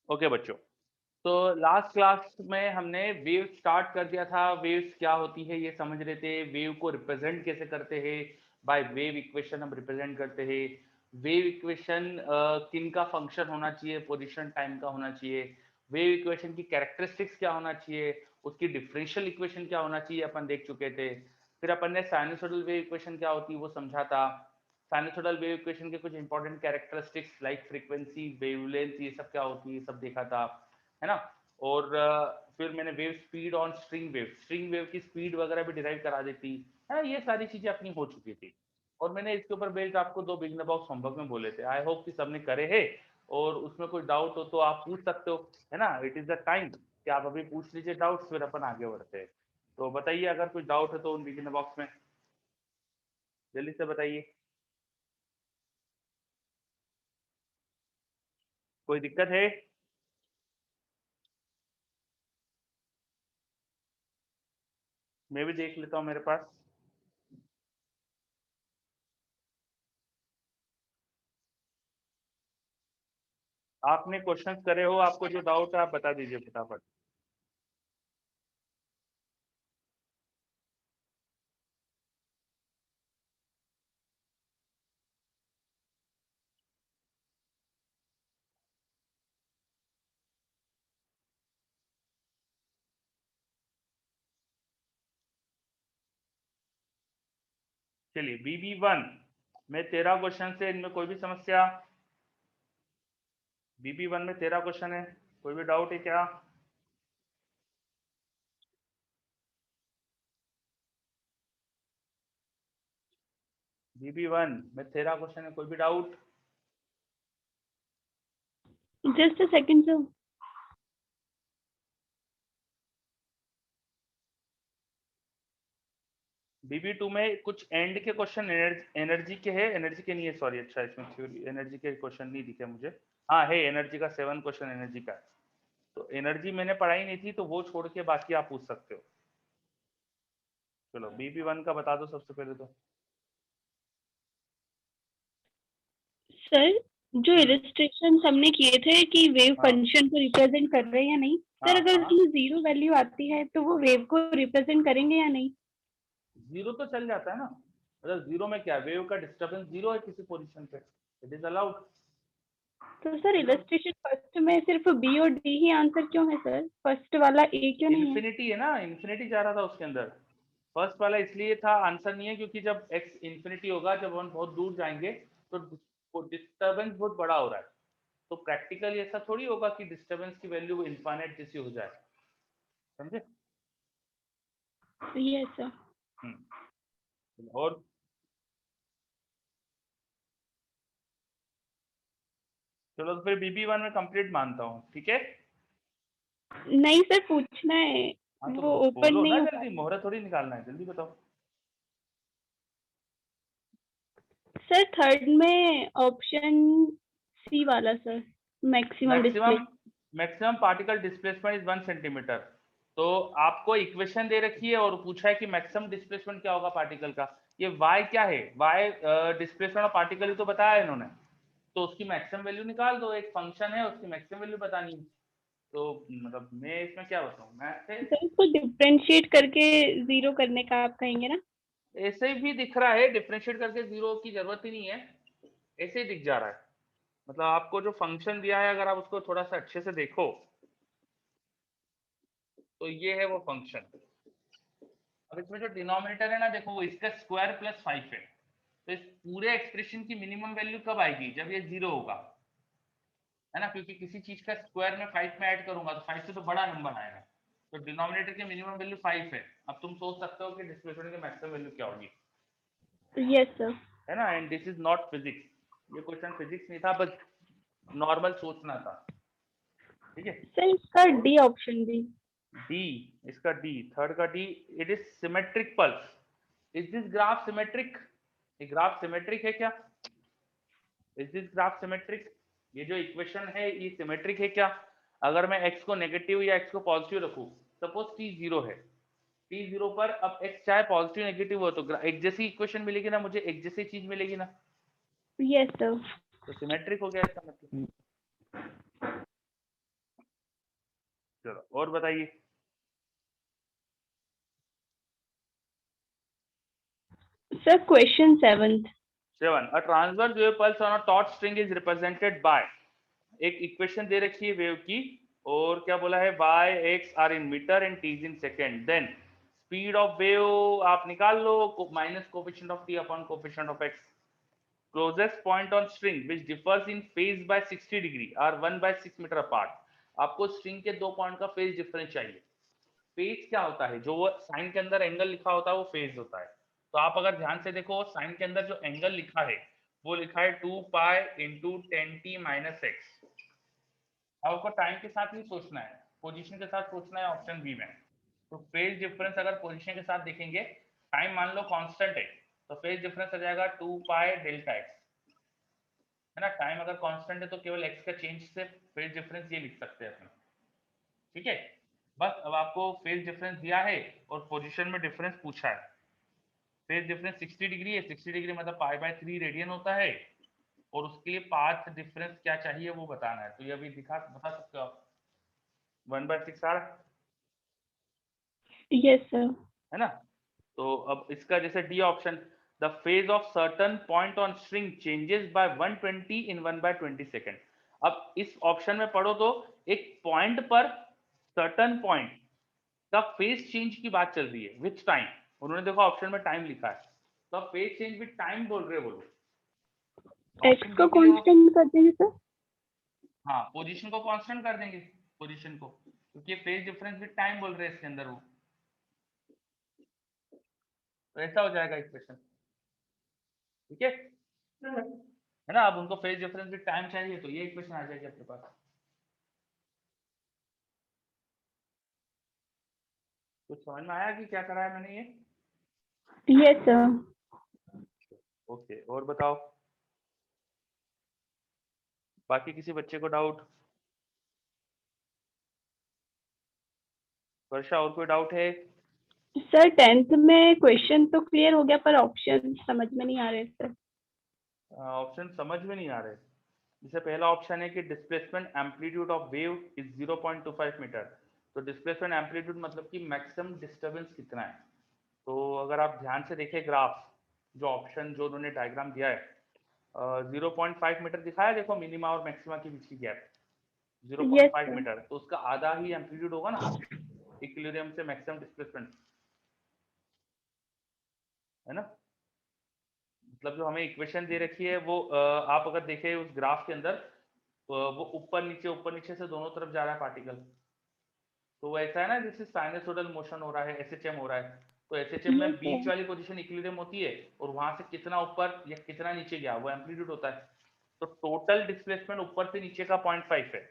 Okay बच्चों, तो last class में हमने वेव स्टार्ट कर दिया था। वेव्स क्या होती है ये समझ रहे थे, वेव को रिप्रेजेंट कैसे करते हैं, बाय वेव इक्वेशन हम रिप्रेजेंट करते हैं। वेव इक्वेशन किन का फंक्शन होना चाहिए, पोजीशन टाइम का होना चाहिए, वेव इक्वेशन की कैरेक्टरिस्टिक्स क्या होना चाहिए, उसकी डिफरेंशियल इक्वेशन क्या होना चाहिए अपन देख चुके थे। फिर अपन ने साइनसोइडल वेव इक्वेशन क्या होती है वो समझा था। साइनसोइडल वेव इक्वेशन के कुछ important characteristics like frequency, wavelength, ये सब क्या होती है सब देखा था, है ना। और फिर मैंने wave speed on string wave की स्पीड वगैरह भी डिराइव करा देती है ना। ये सारी चीजें अपनी हो चुकी थी और मैंने इसके ऊपर बेस्ड आपको 2 बिगनर बॉक्स होमवर्क में बोले थे। आई होप कि सबने करे हैं और उसमें कोई डाउट हो तो आप पूछ सकते हो, है ना। इट इज द टाइम कि आप अभी पूछ लीजिए डाउट्स, फिर अपन आगे बढ़ते हैं। तो बताइए अगर कोई डाउट है तो उन बिगनर बॉक्स में जल्दी से बताइए। कोई दिक्कत है? मैं भी देख लेता हूँ मेरे पास। आपने क्वेश्चंस करे हो, आपको जो डाउट है आप बता दीजिए फटाफट। चलिए BB1 में 13 क्वेश्चन से, इनमें कोई भी समस्या? BB1 में 13 क्वेश्चन है, कोई भी डाउट है क्या? BB1 में 13 क्वेश्चन है, कोई भी doubt? Just a second, sir. BB2 में कुछ एंड के क्वेश्चन एनर्जी के है, एनर्जी के नहीं है, सॉरी। अच्छा, इसमें थ्योरी एनर्जी के क्वेश्चन नहीं दिखे मुझे। हाँ है, एनर्जी का 7 क्वेश्चन एनर्जी का है। तो एनर्जी मैंने पढ़ाई नहीं थी तो वो छोड़ के बाकी आप पूछ सकते हो। चलो BB1 का बता दो सबसे पहले तो। सर, जो हम्म। इलस्ट्रेशन हमने किए थे कि वेव हाँ फंक्शन को रिप्रेजेंट कर रहे हैं या नहीं, हाँ सर अगर हाँ। उसमें जीरो वैल्यू आती है तो वो वेव को रिप्रेजेंट करेंगे या नहीं? जीरो तो चल जाता है ना, मतलब जीरो में क्या, वेव का डिस्टर्बेंस जीरो है किसी पोजीशन पे, इट इज अलाउड। तो सर इलस्ट्रेशन फर्स्ट में सिर्फ बी और डी ही आंसर क्यों है सर? फर्स्ट वाला ए क्यों नहीं है? इन्फिनिटी है ना, इन्फिनिटी जा रहा था उसके अंदर। फर्स्ट वाला इसलिए था आंसर नहीं है क्योंकि जब एक्स इन्फिनिटी होगा, जब हम बहुत दूर जाएंगे तो डिस्टर्बेंस बहुत बड़ा हो रहा है। तो प्रैक्टिकली ऐसा थोड़ी होगा कि डिस्टर्बेंस की वैल्यू इन्फाइनाइट जैसी हो जाए, समझे। Yes sir. और चलो तो फिर BB1 में कंप्लीट मानता हूँ, ठीक है। नहीं सर, पूछना है, हाँ तो वो ओपन बोलो ना नहीं हो पा जल्दी, मोहरा थोड़ी निकालना है, जल्दी बताओ। रहा। सर थर्ड में ऑप्शन सी वाला sir, maximum display. Maximum maximum particle displacement is 1 centimetre. तो आपको इक्वेशन दे रखी है और पूछा है कि मैक्सिमम डिस्प्लेसमेंट क्या होगा पार्टिकल का। ये y क्या है, y डिस्प्लेसमेंट ऑफ पार्टिकल ही तो बताया है इन्होंने। तो उसकी मैक्सिमम वैल्यू निकाल दो, एक फंक्शन है उसकी मैक्सिमम वैल्यू बतानी है। तो मतलब मैं इसमें क्या बताऊँ, मैथ है। सर उसको डिफरेंशिएट करके जीरो करने का आप कहेंगे ना? ऐसे ही भी दिख रहा है, डिफरेंशिएट करके जीरो की जरूरत ही नहीं है, ऐसे ही दिख जा रहा है। मतलब आपको जो फंक्शन दिया है अगर आप उसको थोड़ा सा अच्छे से देखो तो ये है वो फंक्शन। अब इसमें जो डिनोमिनेटर है ना, देखो वो इसका स्क्वायर प्लस 5 है। तो इस पूरे एक्सप्रेशन की मिनिमम वैल्यू कब आएगी, जब ये जीरो होगा, है ना। क्योंकि किसी चीज का स्क्वायर में 5 में ऐड करूंगा तो 5 से तो बड़ा नंबर आएगा। तो डिनोमिनेटर की मिनिमम वैल्यू 5 है। अब तुम सोच सकते हो कि डिस्प्लेसमेंट की मैक्सिमम वैल्यू क्या होगी, यस सर। है ना। And this is not physics, ये क्वेश्चन फिजिक्स नहीं था, बस नॉर्मल सोचना था, ठीक है। सर इसका और डी ऑप्शन भी। डी, इसका डी, थर्ड का D, it is symmetric pulse. Is this graph symmetric? ये ग्राफ सिमेट्रिक है क्या? Is this graph symmetric? ये जो इक्वेशन है ये सिमेट्रिक है क्या? अगर मैं x को नेगेटिव या x को पॉजिटिव रखूं, सपोज t जीरो है, t जीरो पर अब x चाहे पॉजिटिव नेगेटिव हो तो एक जैसी इक्वेशन मिलेगी ना, मुझे एक जैसी चीज मिलेगी ना। Yes sir. तो सिमेट्रिक हो गया इसका मतलब। और बताइए। Sir question 7th। 7, a transverse wave pulse on a taut string is represented by, एक इक्वेशन दे रखी है वेव की, और क्या बोला है, y x are in metre and t in second, then speed of wave आप निकाल लो, minus coefficient of t upon coefficient of x, closest point on string which differs in phase by 60 degree are 1/6 metre apart. आपको string के दो point का phase difference चाहिए। Phase क्या होता है, जो वो साइन के अंदर एंगल लिखा होता है वो फेज होता है। तो आप अगर ध्यान से देखो, साइन के अंदर जो एंगल लिखा है वो लिखा है 2 pi into 10t minus x. आपको टाइम के साथ नहीं सोचना है, पोजीशन के साथ सोचना है ऑप्शन बी में। तो फेज डिफरेंस अगर पोजीशन के साथ देखेंगे, टाइम मान लो कांस्टेंट है, तो फेज डिफरेंस आ जाएगा 2 पाई डेल्टा एक्स, है ना। टाइम अगर कांस्टेंट है तो केवल एक्स का चेंज से फेज डिफरेंस ये लिख सकते हैं अपने, ठीक है। बस अब आपको फेज डिफरेंस दिया है और पोजीशन में डिफरेंस पूछा है। फेज डिफरेंस 60 डिग्री है, 60 डिग्री मतलब पाई/3 रेडियन होता है, और उसके लिए पाथ डिफरेंस क्या चाहिए वो बताना है। तो ये अभी बता सकते हो आप, 1/6 आ रहा है, यस सर। है ना। तो अब इसका जैसे D option, the phase of certain point on string changes by 120 in 1/20 second. अब इस ऑप्शन में पढ़ो तो एक पॉइंट पर सर्टन पॉइंट का फेज चेंज की बात चल रही है, विच टाइम, उन्होंने देखो ऑप्शन में टाइम लिखा है, तो अब फेज चेंज विद टाइम बोल रहे बोलो। एक्स को कांस्टेंट कर देंगे सर। हाँ, पोजीशन को कांस्टेंट कर देंगे, पोजीशन को, क्योंकि फेज डिफरेंस विद टाइम बोल रहे हैं इसके अंदर वो, तो ऐसा हो जाएगा इक्वेशन, ठीक है ना। अब उनको फेज डिफरेंस विद टाइम चाहिए, तो ये इक्वेशन आ जाएगी आपके पास। कुछ समझ में आया कि क्या करा है मैंने ये? Yes sir. ओके, और बताओ, बाकी किसी बच्चे को डाउट? वर्षा, और कोई डाउट है? सर 10th में क्वेश्चन तो क्लियर हो गया, पर ऑप्शन समझ में नहीं आ रहे सर। ऑप्शन समझ में नहीं आ रहे। जैसे पहला ऑप्शन है कि displacement amplitude of wave is 0.25 metre. तो डिस्प्लेसमेंट एम्पलीट्यूड मतलब कि मैक्सिमम डिस्टर्बेंस कितना है। तो अगर आप ध्यान से देखें ग्राफ, जो ऑप्शन जो उन्होंने डायग्राम दिया है, 0.5 मीटर दिखाया, देखो मिनिमा और मैक्सिमा के बीच की गैप यस 0.5 सर। मीटर, तो उसका आधा ही एम्पलीट्यूड होगा ना इक्विलिब्रियम से मैक्सिमम डिस्प्लेसमेंट, है ना। मतलब जो हमें इक्वेशन दे रखी है वो आप अगर देखें उस ग्राफ के अंदर, वो ऊपर नीचे से दोनों तरफ जा रहा है पार्टिकल। तो वो ऐसा है ना, जैसे साइनसोइडल मोशन हो रहा है, एसएचएम हो रहा है, तो एसएचएम में यस बीच सर। वाली पोजीशन इक्विलिब्रियम होती है, और वहां से कितना ऊपर या कितना नीचे गया वो एम्पलीट्यूड होता है। तो टोटल डिस्प्लेसमेंट ऊपर से नीचे का 0.5 है,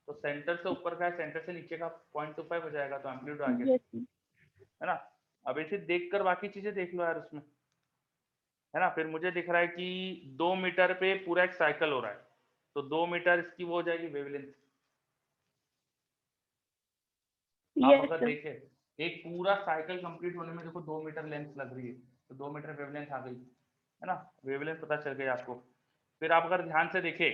तो सेंटर से ऊपर का है, सेंटर से नीचे का 0.25 हो जाएगा, तो एम्पलीट्यूड आ गया, यस सर। है ना। अब ऐसे देखकर बाकी चीजें देख लो यार उसमें, है ना। फिर मुझे दिख रहा है कि 2 मीटर पे पूरा एक साइकिल हो रहा है, तो 2 मीटर इसकी वो हो जाएगी वेवलेंथ। आप यस अगर सर। देखें एक पूरा साइकिल कंप्लीट होने में देखो 2 मीटर लेंथ लग रही है, तो 2 मीटर वेवलेंथ आ गई, है ना। वेवलेंथ पता चल गई आपको। फिर आप अगर ध्यान से देखें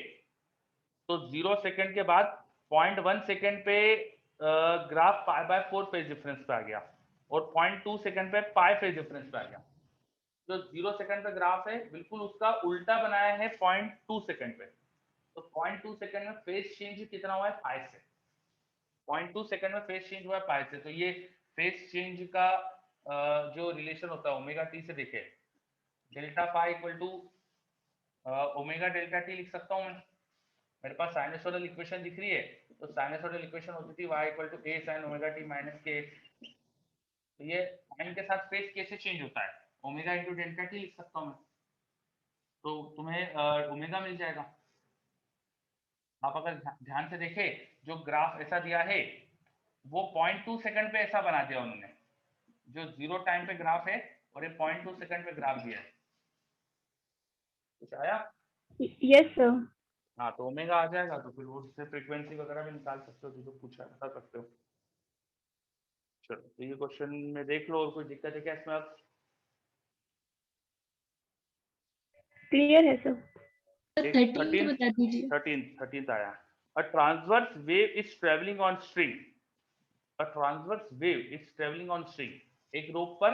तो 0 सेकंड के बाद 0.1 सेकंड पे ग्राफ पाई/4 फेज डिफरेंस पे आ गया, और 0.2 सेकंड पे पाई फेज डिफरेंस पे आ गया। जो 0 सेकंड पे ग्राफ है बिल्कुल उसका उल्टा बनाया है 0.2 सेकंड पे, तो 0.2 सेकंड में फेज चेंज कितना हुआ है, पाई से। 0.2 सेकंड में फेज चेंज हुआ है पाई से, तो ये फेज चेंज का जो रिलेशन होता है ओमेगा टी से देखे, delta pi equal to omega delta t लिख सकता हूँ मैं। मेरे पास साइनसोइडल इक्वेशन दिख रही है, तो साइनसोइडल इक्वेशन होती थी y equal to a sin omega T minus के। तो ये टाइम के साथ फेज कैसे चेंज होता है, ओमेगा इंटू डेल्टा टी लिख सकता हूँ मैं, तो तुम्हें ओमेगा मिल जाएगा। आप अगर ध्यान से देखें जो ग्राफ ऐसा दिया है वो 0.2 सेकंड पे ऐसा बना दिया उन्होंने, जो 0 टाइम पे ग्राफ है, और ये 0.2 सेकंड पे ग्राफ दिया है। कुछ आया? Yes sir. हाँ, तो ओमेगा आ जाएगा, तो फिर वो उससे फ्रीक्वेंसी वगैरह भी निकाल सकते हो, जो पूछा बता सकते हो। चलो, तो ये क्वेश्चन में देख लो, और कोई दिक्कत है क्या इसमें? आप क्लियर है सर। 13 बता दीजिए। 13th आया, a transverse wave is travelling on string a transverse wave is travelling on string, एक रोप पर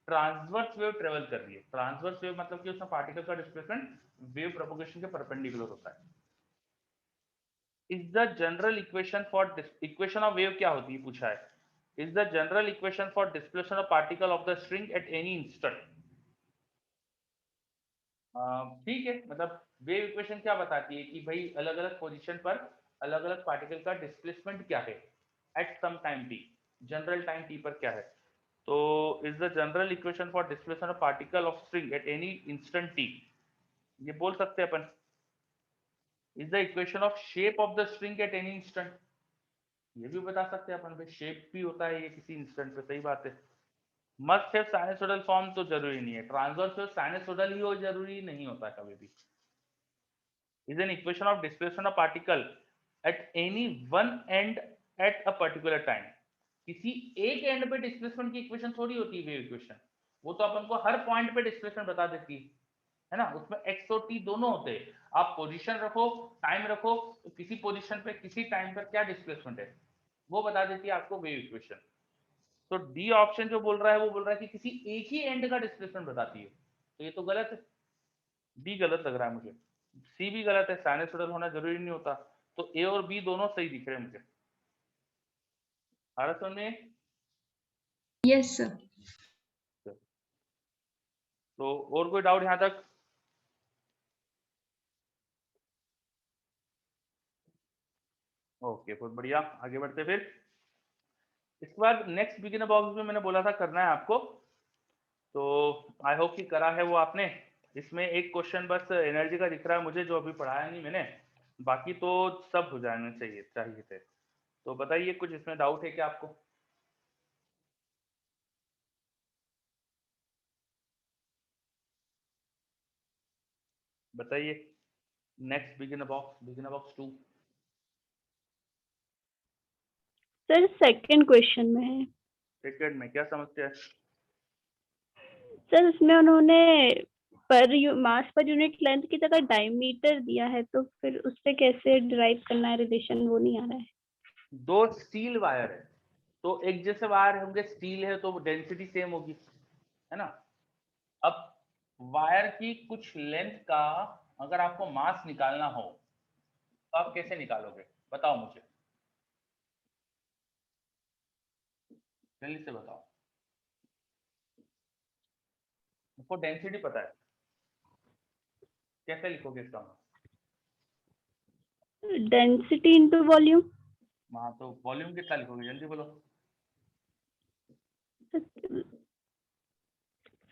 ट्रांसवर्स वेव ट्रेवल कर रही है। ट्रांसवर्स वेव मतलब कि उसमें पार्टिकल का डिस्प्लेसमेंट वेव प्रोपगेशन के परपेंडिकुलर होता है। Is the general equation for equation of wave क्या होती है पूछा है, is the general equation for displacement of particle of the string at any instant. ठीक है, मतलब वेव इक्वेशन क्या बताती है कि भाई अलग अलग पोजीशन पर अलग अलग पार्टिकल का डिस्प्लेसमेंट क्या है at some time T, general time T पर क्या है। तो is the general equation for displacement of particle of string at any instant T, ये बोल सकते हैं अपन। Is the equation of shape of the string at any instant, ये भी बता सकते हैं अपन, भाई शेप भी होता है ये किसी इंस्टेंट पे, सही बात है। मस्ट हैव साइनसोइडल फॉर्म तो जरूरी नहीं है, ट्रांसवर्स साइनसोइडल ही हो जरूरी नहीं होता कभी भी। is an equation of displacement of particle at any one end at a particular time। किसी एक एंड पे डिस्प्लेसमेंट की इक्वेशन थोड़ी होती है वेव इक्वेशन, वो तो अपन को हर पॉइंट पे डिस्प्लेसमेंट बता देती है ना, उसमें एक्स और टी दोनों होते हैं। आप पोजीशन रखो, टाइम रखो, तो किसी पोजीशन पे किसी टाइम पर क्या डिस्प्लेसमेंट है वो बता देती है आपको वेव इक्वेशन। तो डी ऑप्शन जो बोल रहा है वो बोल रहा है कि किसी एक ही एंड का डिस्प्लेसमेंट बताती है, तो ये तो गलत है, डी गलत लग रहा है मुझे। सी भी गलत है, साइनसोइडल होना जरूरी नहीं होता। तो ए और बी दोनों सही दिख रहे हैं मुझे। आ रहा समझ में? Yes sir. तो और कोई डाउट यहां तक? ओके, बहुत बढ़िया, आगे बढ़ते फिर। इसके बाद नेक्स्ट बिगिनर बॉक्स में मैंने बोला था करना है आपको, तो आई होप कि करा है वो आपने। इसमें एक क्वेश्चन बस एनर्जी का दिख रहा है मुझे, जो अभी पढ़ाया नहीं मैंने, बाकी तो सब हो जाने चाहिए थे। तो बताइए कुछ इसमें डाउट है क्या आपको? बताइए। Next beginner box 2। Sir second question में है। सेकंड में क्या समझते हैं? सर उसमें उन्होंने मास पर यूनिट लेंथ की जगह डायमीटर दिया है, तो फिर उससे कैसे डिराइव करना है रिलेशन, वो नहीं आ रहा है। दो स्टील वायर है, तो एक जैसे वायर होंगे, स्टील है तो डेंसिटी सेम होगी, है ना। अब वायर की कुछ लेंथ का अगर आपको मास निकालना हो तो आप कैसे निकालोगे, बताओ मुझे, जल्दी से बताओ। आपको डेंसिटी पता है, कैसे लिखोगे इसका मास? Density into volume. हाँ, तो वॉल्यूम कितना लिखोगे, जल्दी बोलो।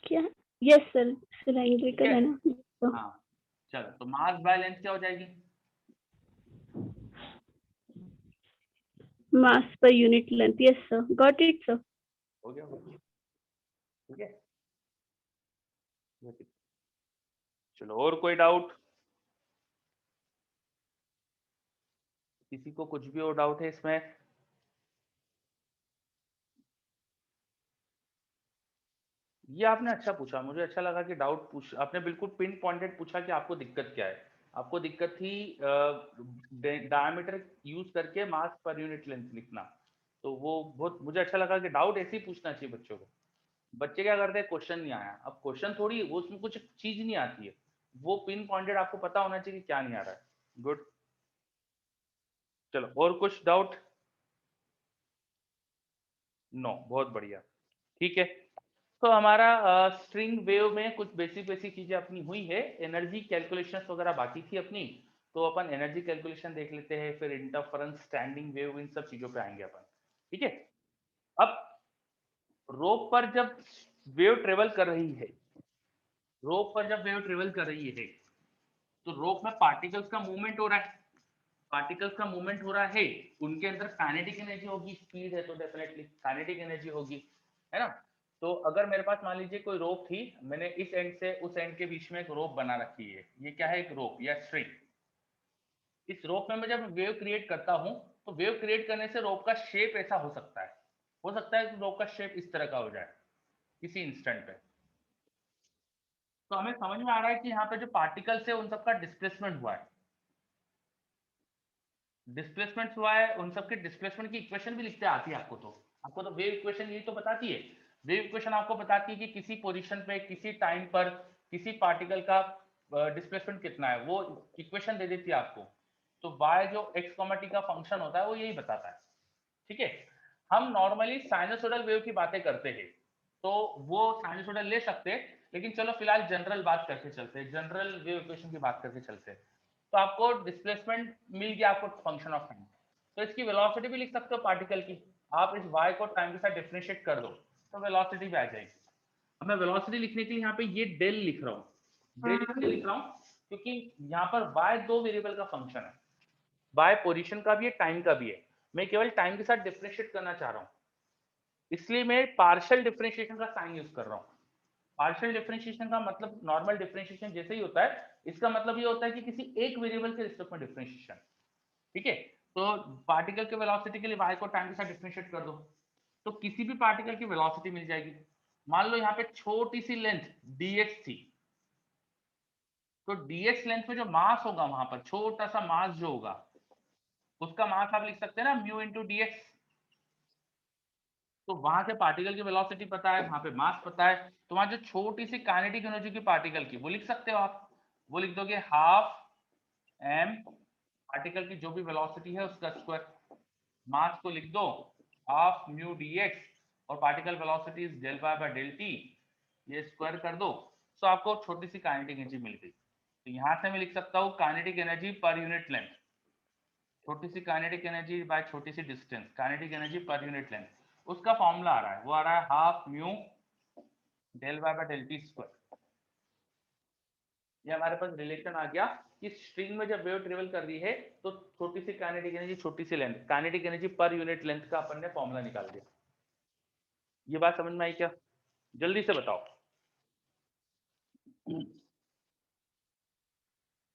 क्या? यस सर, ठीक सिलेंड्रिकल है, है ना तो। हाँ, चलो तो मास बाय लेंथ क्या हो जाएगी? Mass per unit length. Yes sir, got it sir. हो गया, ठीक है। चलो और कोई डाउट, किसी को कुछ भी और डाउट है इसमें? ये आपने अच्छा पूछा, मुझे अच्छा लगा कि डाउट पूछ आपने, बिल्कुल पिन पॉइंटेड पूछा कि आपको दिक्कत क्या है। आपको दिक्कत थी डायमीटर यूज करके मास पर यूनिट लेंथ लिखना, तो वो बहुत मुझे अच्छा लगा कि डाउट ऐसे ही पूछना चाहिए बच्चों को। बच्चे क्या करते हैं, क्वेश्चन नहीं आया, अब क्वेश्चन थोड़ी वो, उसमें कुछ चीज नहीं आती है, वो पिन पॉइंटेड आपको पता होना चाहिए कि क्या नहीं आ रहा है। गुड, चलो और कुछ डाउट? नो, बहुत बढ़िया, ठीक है। तो हमारा स्ट्रिंग वेव में कुछ बेसिक बेसिक चीजें अपनी हुई है, एनर्जी कैलकुलेशंस वगैरह बाकी थी अपनी, तो अपन एनर्जी कैलकुलेशन देख लेते हैं, फिर इंटरफेरेंस, स्टैंडिंग वेव, इन सब चीजों पे आएंगे अपन, ठीक है। अब रोप पर जब वेव ट्रेवल कर रही है, रोप पर जब वेव ट्रेवल कर रही है, तो रोप में पार्टिकल्स का मूवमेंट हो रहा है, पार्टिकल्स का मूवमेंट हो रहा है, उनके अंदर काइनेटिक एनर्जी होगी, स्पीड है तो डेफिनेटली काइनेटिक एनर्जी होगी, है ना। तो अगर मेरे पास मान लीजिए कोई रोप थी, मैंने इस एंड से उस एंड के बीच में एक रोप बना रखी है, ये क्या है, एक रोप या स्ट्रिंग। इस रोप में मैं जब वेव क्रिएट करता हूं, तो वेव क्रिएट करने से रोप का शेप ऐसा हो सकता है कि रोप का शेप इस तरह का हो जाए किसी इंस्टेंट पे। तो हमें समझ में आ रहा है कि यहाँ पे जो पार्टिकल्स है उन सबका डिस्प्लेसमेंट हुआ है, डिस्प्लेसमेंट हुआ है, उन सबके डिस्प्लेसमेंट की इक्वेशन भी लिखते आती है आपको तो वेव इक्वेशन यही तो बताती है। वेव इक्वेशन आपको बताती है कि किसी पोजीशन पे किसी टाइम पर किसी पार्टिकल का डिस्प्लेसमेंट कितना है, वो इक्वेशन दे देती है आपको। तो y जो x, t का फंक्शन होता है वो यही बताता है। ठीक है, हम नॉर्मली साइनसोइडल वेव की बातें करते हैं, तो वो साइनसोइडल ले सकते हैं, लेकिन चलो फिलहाल जनरल बात करके चलते हैं, जनरल वेव इक्वेशन की बात करके चलते हैं। तो आपको डिस्प्लेसमेंट मिल गया, आपको फंक्शन ऑफ टाइम, तो इसकी वेलोसिटी भी लिख सकते हो पार्टिकल की। आप इस y को टाइम के साथ डिफरेंशिएट कर दो तो वेलोसिटी भी आ जाएगी। अब मैं वेलोसिटी लिखने के लिए यहाँ पे ये डेल लिख रहा हूँ। डेल इसलिए लिख रहा हूँ क्योंकि यहाँ पर y दो वेरिएबल का फंक्शन है, y पोजीशन का भी है, टाइम का भी है। मैं केवल टाइम के साथ डिफरेंशिएट करना चाह रहा हूँ, इसलिए मैं पार्शियल डिफरेंशिएशन का साइन यूज कर रहा हूँ। पार्शियल डिफरेंशिएशन का मतलब नॉर्मल डिफरेंशिएशन जैसे ही होता है, इसका मतलब ये होता है कि किसी एक वेरिएबल के रिस्पेक्ट में डिफरेंशिएशन। ठीक है, तो पार्टिकल के वेलोसिटी के लिए y को टाइम के साथ डिफरेंशिएट कर दो, तो किसी भी पार्टिकल की वेलोसिटी मिल जाएगी। मान लो यहाँ पे छोटी सी लेंथ dx थी, तो dx लेंथ में जो मास होगा, वहां पर छोटा सा मास जो होगा, उसका मास आप लिख सकते हैं ना म्यू इंटू dx। तो वहां से पार्टिकल की वेलोसिटी पता है, वहां पे मास पता है, तो वहां जो छोटी सी काइनेटिक एनर्जी की पार्टिकल की वो लिख सकते हो आप। वो लिख दोगे हाफ m, पार्टिकल की जो भी वेलोसिटी है उसका स्क्वायर। मास को लिख दो हाफ म्यू dx, और particle velocity is del Y by del t, ये स्क्वायर कर दो, तो आपको छोटी सी काइनेटिक एनर्जी मिल गई। तो यहां से मैं लिख सकता हूँ kinetic energy per unit length, छोटी सी काइनेटिक एनर्जी बाय छोटी सी distance, kinetic energy per unit length, उसका फॉर्मूला आ रहा है, वो आ रहा है half mu del Y by del T square. ये हमारे पास रिलेशन आ गया कि स्ट्रिंग में जब वेव ट्रेवल कर रही है तो छोटी सी काइनेटिक एनर्जी, छोटी सी length, kinetic energy per unit length का अपन ने फॉर्मूला निकाल दिया। ये बात समझ में आई क्या? जल्दी से बताओ,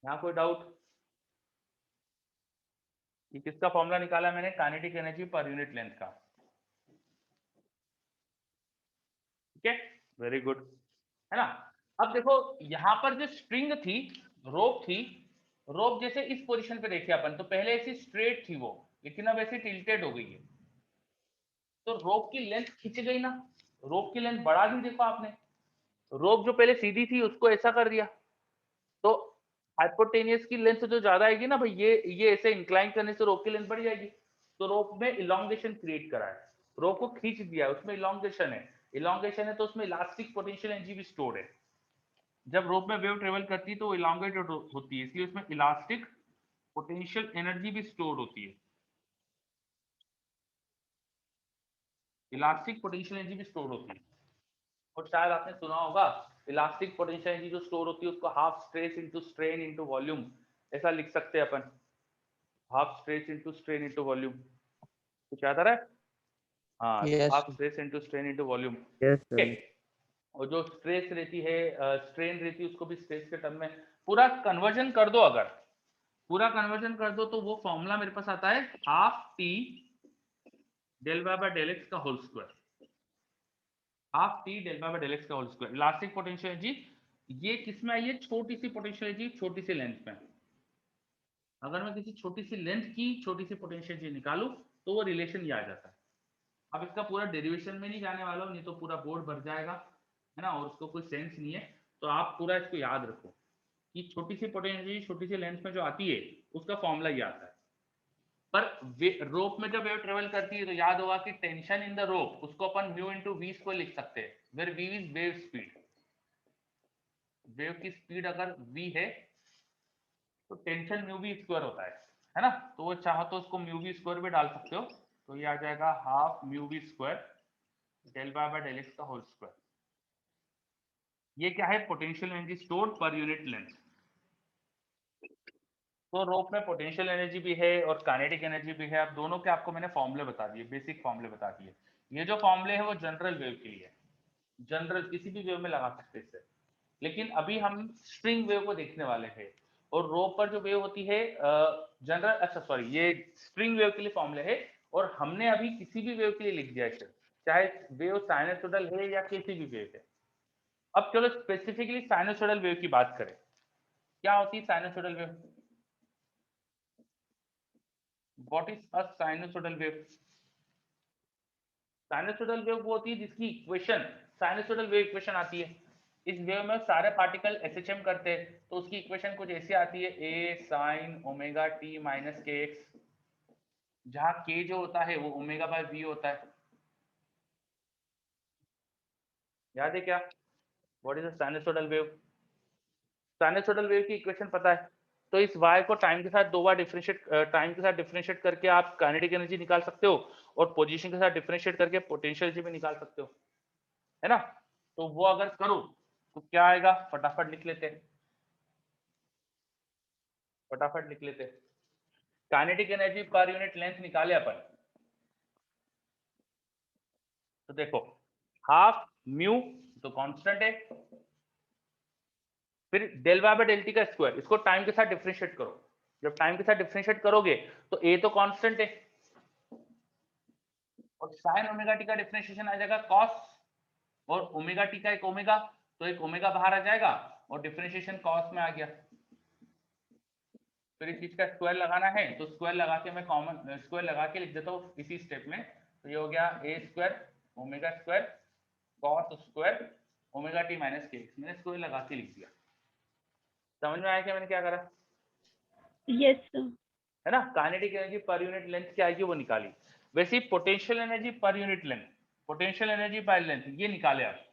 यहाँ कोई डाउट कि किसका फॉर्मूला निकाला मैंने? Kinetic energy per unit length का। ठीक है, वेरी गुड, है ना। अब देखो यहाँ पर जो स्ट्रिंग थी, रोप थी, रोप जैसे इस पोजीशन पे देखिए अपन, तो पहले ऐसी स्ट्रेट थी वो, लेकिन अब ऐसी टिल्टेड हो गई है, तो रोप की लेंथ खिंच गई ना, रोप की लेंथ बढ़ा दी। देखो आपने, रोप जो पहले सीधी थी उसको ऐसा कर दिया, तो हाइपोटेनियस की लेंथ जो ज्यादा आएगी ना भाई, ये ऐसे इंक्लाइन करने से रोप की लेंथ बढ़ जाएगी, तो रोप में इलोंगेशन क्रिएट करा है, रोप को खींच दिया, उसमें इलोंगेशन है। इलोंगेशन है तो उसमें इलास्टिक पोटेंशियल एनर्जी भी स्टोर्ड है। जब रोप में वेव ट्रेवल करती है तो वो इलांगेटेड होती है, इसलिए उसमें इलास्टिक पोटेंशियल एनर्जी भी स्टोर्ड होती है, इलास्टिक पोटेंशियल एनर्जी भी स्टोर होती है। और शायद आपने सुना होगा, इलास्टिक पोटेंशियल एनर्जी जो स्टोर होती है उसको half stress into strain into volume, ऐसा लिख सकते हैं अपन, half stress into strain into volume. कुछ याद आ रहा है? हाँ, Yes, half stress into strain into volume. yes, ठीक sir. है, और जो स्ट्रेस रहती है, स्ट्रेन रहती है, उसको भी स्ट्रेस के टर्म में पूरा कन्वर्जन कर दो। अगर पूरा कन्वर्जन कर दो तो वो फॉर्मूला मेरे पास आता है half T del Y by del x का whole square, half T del Y by del x का whole square. Elastic potential energy ये किसमें आई है? छोटी सी पोटेंशियल एनर्जी, छोटी सी लेंथ में। अगर मैं किसी छोटी सी लेंथ की छोटी सी पोटेंशियल एनर्जी निकालूं तो वो रिलेशन ये आ जाता है। अब इसका पूरा डेरिवेशन में नहीं जाने वाला हूं, नहीं तो पूरा बोर्ड भर जाएगा, है ना, और उसको कोई सेंस नहीं है। तो आप पूरा इसको याद रखो कि छोटी सी पोटेंशियल छोटी सी लेंथ में जो आती है उसका फॉर्मूला ये आता है। पर रोप में जब वेव ट्रेवल करती है तो याद होगा कि टेंशन इन द रोप, उसको अपन म्यू इंटू वी स्क्वायर लिख सकते हैं, where v is wave speed. Wave की स्पीड अगर v है तो टेंशन म्यू वी स्क्वायर होता है ना। तो वो चाहो तो उसको म्यू वी स्क्वायर भी डाल सकते हो, तो ये आ जाएगा half mu v square del Y by del x का होल स्क्वायर। ये क्या है? Potential energy stored per unit length. तो रोप में पोटेंशियल एनर्जी भी है और काइनेटिक एनर्जी भी है। अब दोनों के आपको मैंने फॉर्मूले बता दिए, बेसिक फॉर्मूले बता दिए। ये जो फॉर्मूले है वो जनरल वेव के लिए, जनरल किसी भी वेव में लगा सकते हैं इसे। लेकिन अभी हम स्ट्रिंग वेव को देखने वाले हैं, और रोप पर जो वेव होती है जनरल, अच्छा सॉरी, ये स्ट्रिंग वेव के लिए फॉर्मूले है, और हमने अभी किसी भी वेव के लिए लिख दिया है, चाहे वेव साइनसोइडल है या किसी भी वेव है। अब चलो स्पेसिफिकली साइनसोइडल वेव की बात करें। क्या होती है sinusoidal wave? What is a sinusoidal wave? Sinusoidal wave वो होती है जिसकी इक्वेशन साइनसोइडल वेव इक्वेशन आती है। इस वेव में सारे पार्टिकल एसएचएम करते हैं, तो उसकी इक्वेशन कुछ ऐसी आती है, a sin omega t minus K x, जहां k जो होता है वो ओमेगा बाय v होता है। याद है क्या? What is a sinusoidal wave? Sinusoidal wave की इक्वेशन पता है, तो इस y को टाइम के साथ दो बार डिफरेंशिएट करके आप काइनेटिक एनर्जी निकाल सकते हो, और पोजीशन के साथ डिफरेंशिएट करके पोटेंशियल एनर्जी भी निकाल सकते हो, है ना? तो वो अगर करो तो क्या आएगा, फटाफट लिख लेते हैं, फटाफट लिख लेते हैं। Kinetic energy per unit length निकाले अपन, तो देखो हाफ म्यू तो कांस्टेंट है, फिर del Y by del t का स्क्वायर, इसको टाइम के साथ डिफरेंशिएट करो, जब टाइम के साथ डिफरेंशिएट करोगे तो ए तो कांस्टेंट है, और साइन ओमेगा टी का डिफरेंशिएशन आ जाएगा कॉस, और ओमेगा टी का एक ओमेगा, तो एक ओमेगा बाहर आ जाएगा और डिफरेंशिएशन कॉस में आ गया। फिर इस चीज का स्क्वायर लगाना है, तो स्क्वायर लगा के मैं कॉमन स्क्वायर लगा के लिख देता हूँ इसी स्टेप में, तो ये हो गया A square omega square cos square omega T minus K X, मैंने स्क्वायर लगा के लिख दिया। समझ में आया क्या मैंने क्या करा? Yes sir. है ना? Kinetic energy per unit length क्या आएगी वो निकाली। वैसे ही potential energy per unit length, potential energy by length ये निकाले आप,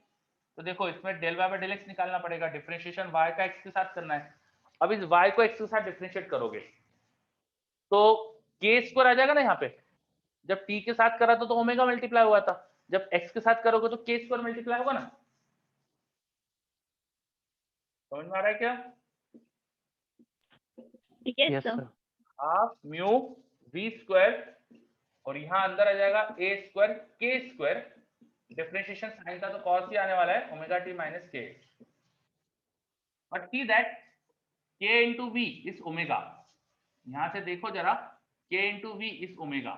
तो देखो इसमें del Y by del X निकालना पड़ेगा, डिफरेंशिएशन y का x के साथ करना है। अब इस y को x के साथ डिफरेंशिएट करोगे तो k स्क्वायर आ जाएगा ना यहाँ पे, जब t के साथ करा तो ओमेगा मल्टीप्लाई हुआ था, जब x के साथ करोगे तो k स्क्वायर मल्टीप्लाई होगा ना। समझ में आ रहा है क्या? Yes sir. Half mu v square, और यहाँ अंदर आ जाएगा a square k square, differentiation sine का तो कॉस ही आने वाला है ओमेगा टी माइनस के, but see that k into v is omega, यहां से देखो जरा k into v is omega,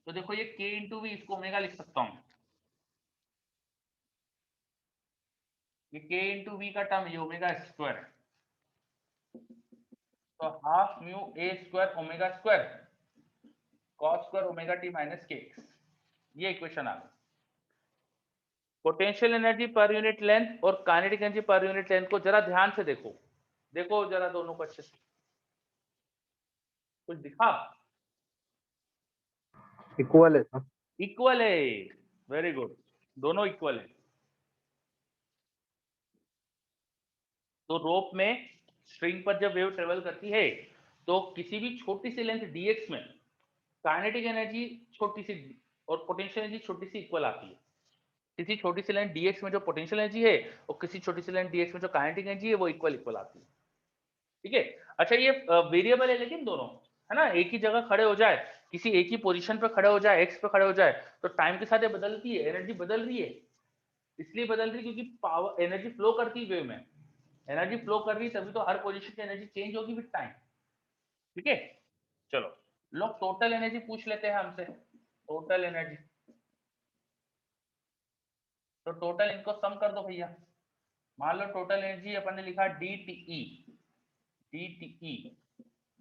तो देखो ये k इंटू वी इसको ओमेगा लिख सकता हूं, ये k इंटू वी का टर्म ये ओमेगा स्क्वायर, तो half mu a square omega square cos square omega T minus K X, ये इक्वेशन आ गई। Potential energy per unit length और kinetic energy per unit length को जरा ध्यान से देखो, देखो जरा दोनों को अच्छे से, कुछ दिखा? इक्वल है सर। इक्वल है, वेरी गुड, दोनों इक्वल है। तो रोप में स्ट्रिंग पर जब वेव ट्रेवल करती है तो किसी भी छोटी सी लेंथ dx में काइनेटिक एनर्जी छोटी सी और पोटेंशियल एनर्जी छोटी सी इक्वल आती है। किसी छोटी सी लेंथ dx में जो पोटेंशियल एनर्जी है और किसी छोटी सी लेंथ dx में जो काइनेटिक एनर्जी है वो इक्वल आती है। ठीक है, अच्छा ये वेरिएबल है लेकिन दोनों, है ना, एक ही जगह खड़े हो जाए, किसी एक ही पोजीशन पे खड़े हो जाए, एक्स पे खड़े हो जाए, तो टाइम के साथ ये बदलती है, एनर्जी बदल रही है, इसलिए बदल रही क्योंकि पावर एनर्जी फ्लो करती है वेव में, एनर्जी फ्लो कर रही है तभी तो हर पोजीशन की एनर्जी चेंज होगी विद टाइम। ठीक है, चलो लोग टोटल एनर्जी पूछ लेते हैं हमसे, टोटल एनर्जी, तो टोटल इनको सम कर दो भैया। मान लो टोटल एनर्जी अपन ने लिखा डी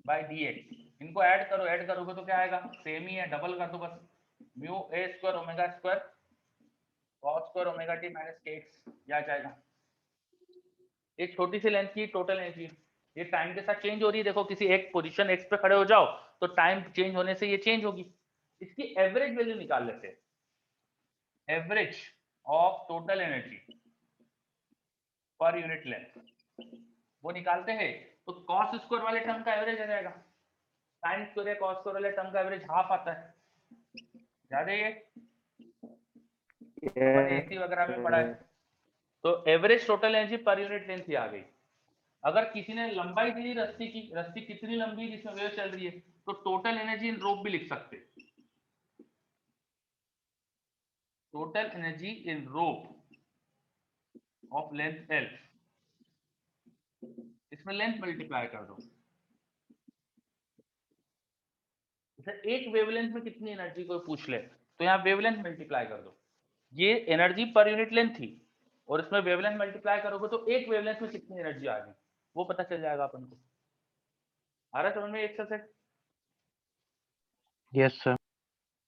बाई डी एक्स, इनको ऐड करो, ऐड करोगे तो क्या आएगा, सेम ही है, डबल कर दो बस, mu A square omega square cos square omega T minus K X, क्या जाएगा। एक छोटी सी लेंथ की टोटल एनर्जी, ये टाइम के साथ चेंज हो रही है, देखो किसी एक पोजीशन एक्स पे खड़े हो जाओ तो टाइम चेंज होने से ये चेंज होगी। इसकी एवरेज वैल्यू निकाल लेते हैं, average of total energy per unit length, वो निकालते हैं तो कॉस स्क्वायर वाले टर्म का एवरेज आ जाएगा, साइन स्क्वायर या कॉस स्क्वायर वाले टर्म का एवरेज हाफ आता है, याद है ये अपन एसी वगैरह में पढ़ा है। तो average total energy per unit length ही आ गई। अगर किसी ने लंबाई दी रस्सी की, रस्सी कितनी लंबी है जिसमें वेव चल रही है, तो टोटल एनर्जी इन रोप भी लिख सकते, total energy in rope of length L, इसमें लेंथ मल्टीप्लाई कर दो, एक वेवलेंथ में कितनी एनर्जी कोई पूछ ले तो यहाँ वेवलेंथ मल्टीप्लाई कर दो, ये एनर्जी पर यूनिट लेंथ थी और इसमें वेवलेंथ मल्टीप्लाई करोगे तो एक वेवलेंथ में कितनी एनर्जी आ गई वो पता चल जाएगा अपन को। आ रहा समझ में एक से? Yes sir.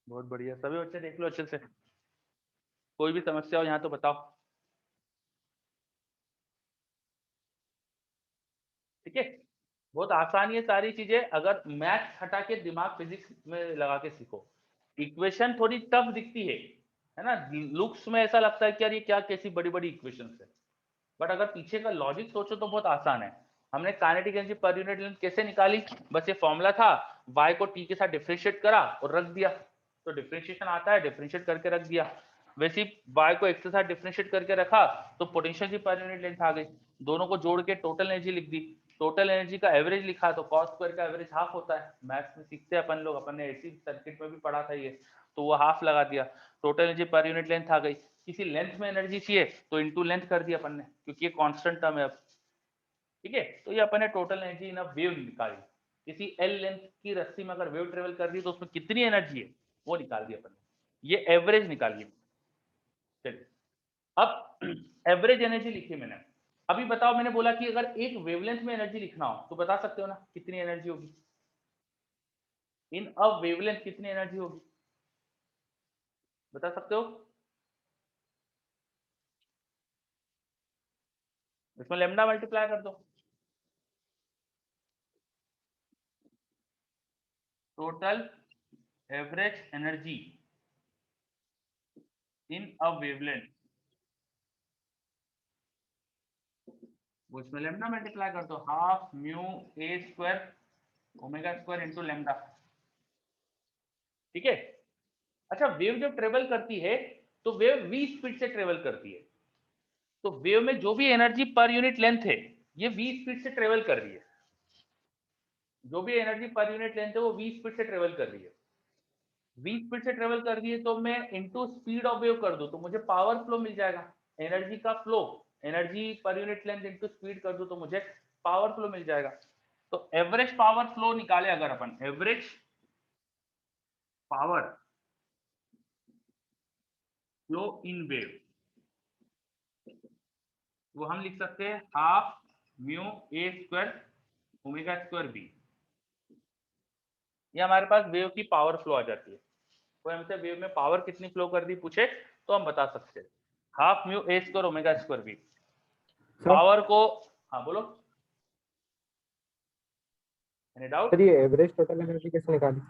बहुत बढ़िया, सभी बच्चे देख लो अच्छे से, कोई भी समस्या हो यहाँ तो बताओ। ठीक है, बहुत आसान ये सारी चीजें, अगर मैथ्स हटा के दिमाग फिजिक्स में लगा के सीखो। इक्वेशन थोड़ी टफ दिखती है ना, लुक्स में ऐसा लगता है कि यार ये क्या कैसी बड़ी बड़ी इक्वेशंस है, बट अगर पीछे का लॉजिक सोचो तो बहुत आसान है। हमने kinetic energy per unit length कैसे निकाली, बस ये फॉर्मूला था, y को t के साथ डिफरेंशिएट करा और रख दिया, तो डिफरेंशिएशन आता है, डिफरेंशिएट करके रख दिया। वैसे ही y को x के साथ डिफरेंशिएट करके रखा तो पोटेंशियल की पर यूनिट लेंथ आ गई, दोनों को जोड़ के टोटल एनर्जी लिख दी, टोटल एनर्जी का एवरेज लिखा तो कॉस स्क्वायर का एवरेज हाफ होता है, मैथ्स में सीखते हैं अपन लोग, अपन ने ऐसी सर्किट में भी पढ़ा था ये, तो वो हाफ लगा दिया, total energy per unit length आ गई। किसी लेंथ में एनर्जी चाहिए तो इनटू लेंथ कर दिया अपन ने, क्योंकि ये कांस्टेंट टर्म है अब। ठीक है, तो ये अपन ने total energy in a wave निकाली, किसी एल लेंथ की रस्सी में अगर वेव ट्रेवल कर रही है तो उसमें कितनी एनर्जी है वो निकाल दी अपन ने, ये एवरेज निकालिए। चलिए अब एवरेज एनर्जी लिखी मैंने। अभी बताओ, मैंने बोला कि अगर एक वेवलेंथ में एनर्जी लिखना हो तो बता सकते हो ना कितनी एनर्जी होगी, इन अ वेवलेंथ कितनी एनर्जी होगी, बता सकते हो? इसमें लेमडा मल्टीप्लाई कर दो, total average energy in a wavelength, उसमें लेमडा मल्टीप्लाई कर दो, half mu A square omega square into lambda. ठीक है, अच्छा वेव जब ट्रेवल करती है तो वेव v स्पीड से ट्रेवल करती है, तो वेव में जो भी एनर्जी पर यूनिट लेंथ है ये v स्पीड से ट्रेवल कर रही है, जो भी एनर्जी पर यूनिट लेंथ है वो v स्पीड से ट्रेवल कर रही है, v स्पीड से ट्रेवल कर रही है तो मैं इनटू स्पीड ऑफ वेव कर दूं तो मुझे पावर फ्लो मिल जाएगा, एनर्जी का flow, energy per unit length into speed कर दूं तो मुझे पावर फ्लो मिल जाएगा। तो एवरेज पावर फ्लो निकाले अगर अपन, average power flow in wave, वो हम लिख सकते हैं half mu A square omega square B, ये हमारे पास वेव की पावर फ्लो आ जाती है। कोई हमसे वेव में पावर कितनी फ्लो कर दी पूछे तो हम बता सकते हैं half mu A square omega square B. Power को, हाँ बोलो, एनी डाउट? सर ये एवरेज टोटल एनर्जी कैसे निकाली?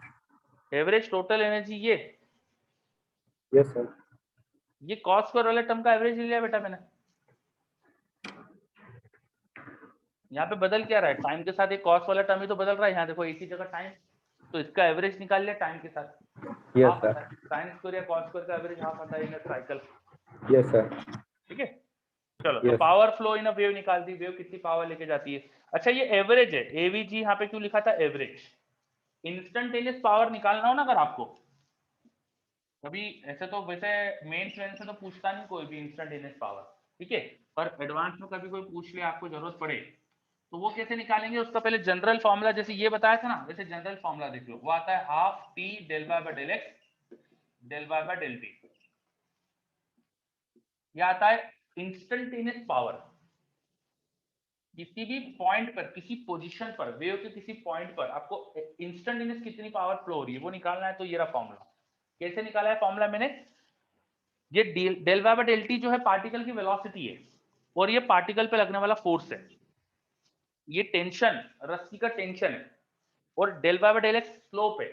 एवरेज टोटल एनर्जी ये, यस सर। ये कॉस स्क्वायर वाले टर्म का एवरेज लिया बेटा मैंने, यहाँ पे बदल क्या रहा है, टाइम के साथ एक कॉस वाला टर्म ही तो बदल रहा है, यहाँ देखो एक ही जगह टाइम, तो इसका एवरेज निकाल लिया टाइम के साथ, यस हाफ आता है, साइन स्क्वायर या कॉस स्क्वायर का एवरेज हाफ आता है इन साइकिल। Yes sir. ठीक है, चलो तो Yes. Power flow in a wave निकाल दी, वेव कितनी पावर लेके जाती है। अच्छा ये एवरेज है, एवीजी यहाँ पे क्यों लिखा था एवरेज, इंस्टेंटेनियस पावर निकालना हो ना अगर आपको, कभी ऐसे तो वैसे मेन ट्रेन से तो पूछता नहीं कोई भी इंस्टेंटेनियस पावर, ठीक है, पर एडवांस में कभी कोई पूछ ले आपको जरूरत पड़े तो वो कैसे निकालेंगे, उसका पहले जनरल फॉर्मूला जैसे ये बताया था ना, वैसे जनरल फॉर्मूला देख लो, वो आता है half T del Y by del x del Y by del t, ये आता है इंस्टेंटेनियस पावर, किसी भी पॉइंट पर, किसी पोजीशन पर, वेव के किसी पॉइंट पर आपको इंस्टेंटेनियस कितनी पावर फ्लो हो रही है वो निकालना है, तो ये रहा फॉर्मूला। कैसे निकाला है फॉर्मूला मैंने, ये del Y by del t जो है पार्टिकल की वेलोसिटी है और ये पार्टिकल पे लगने वाला फोर्स है, ये टेंशन, रस्सी का टेंशन है, और del Y by del x slope है,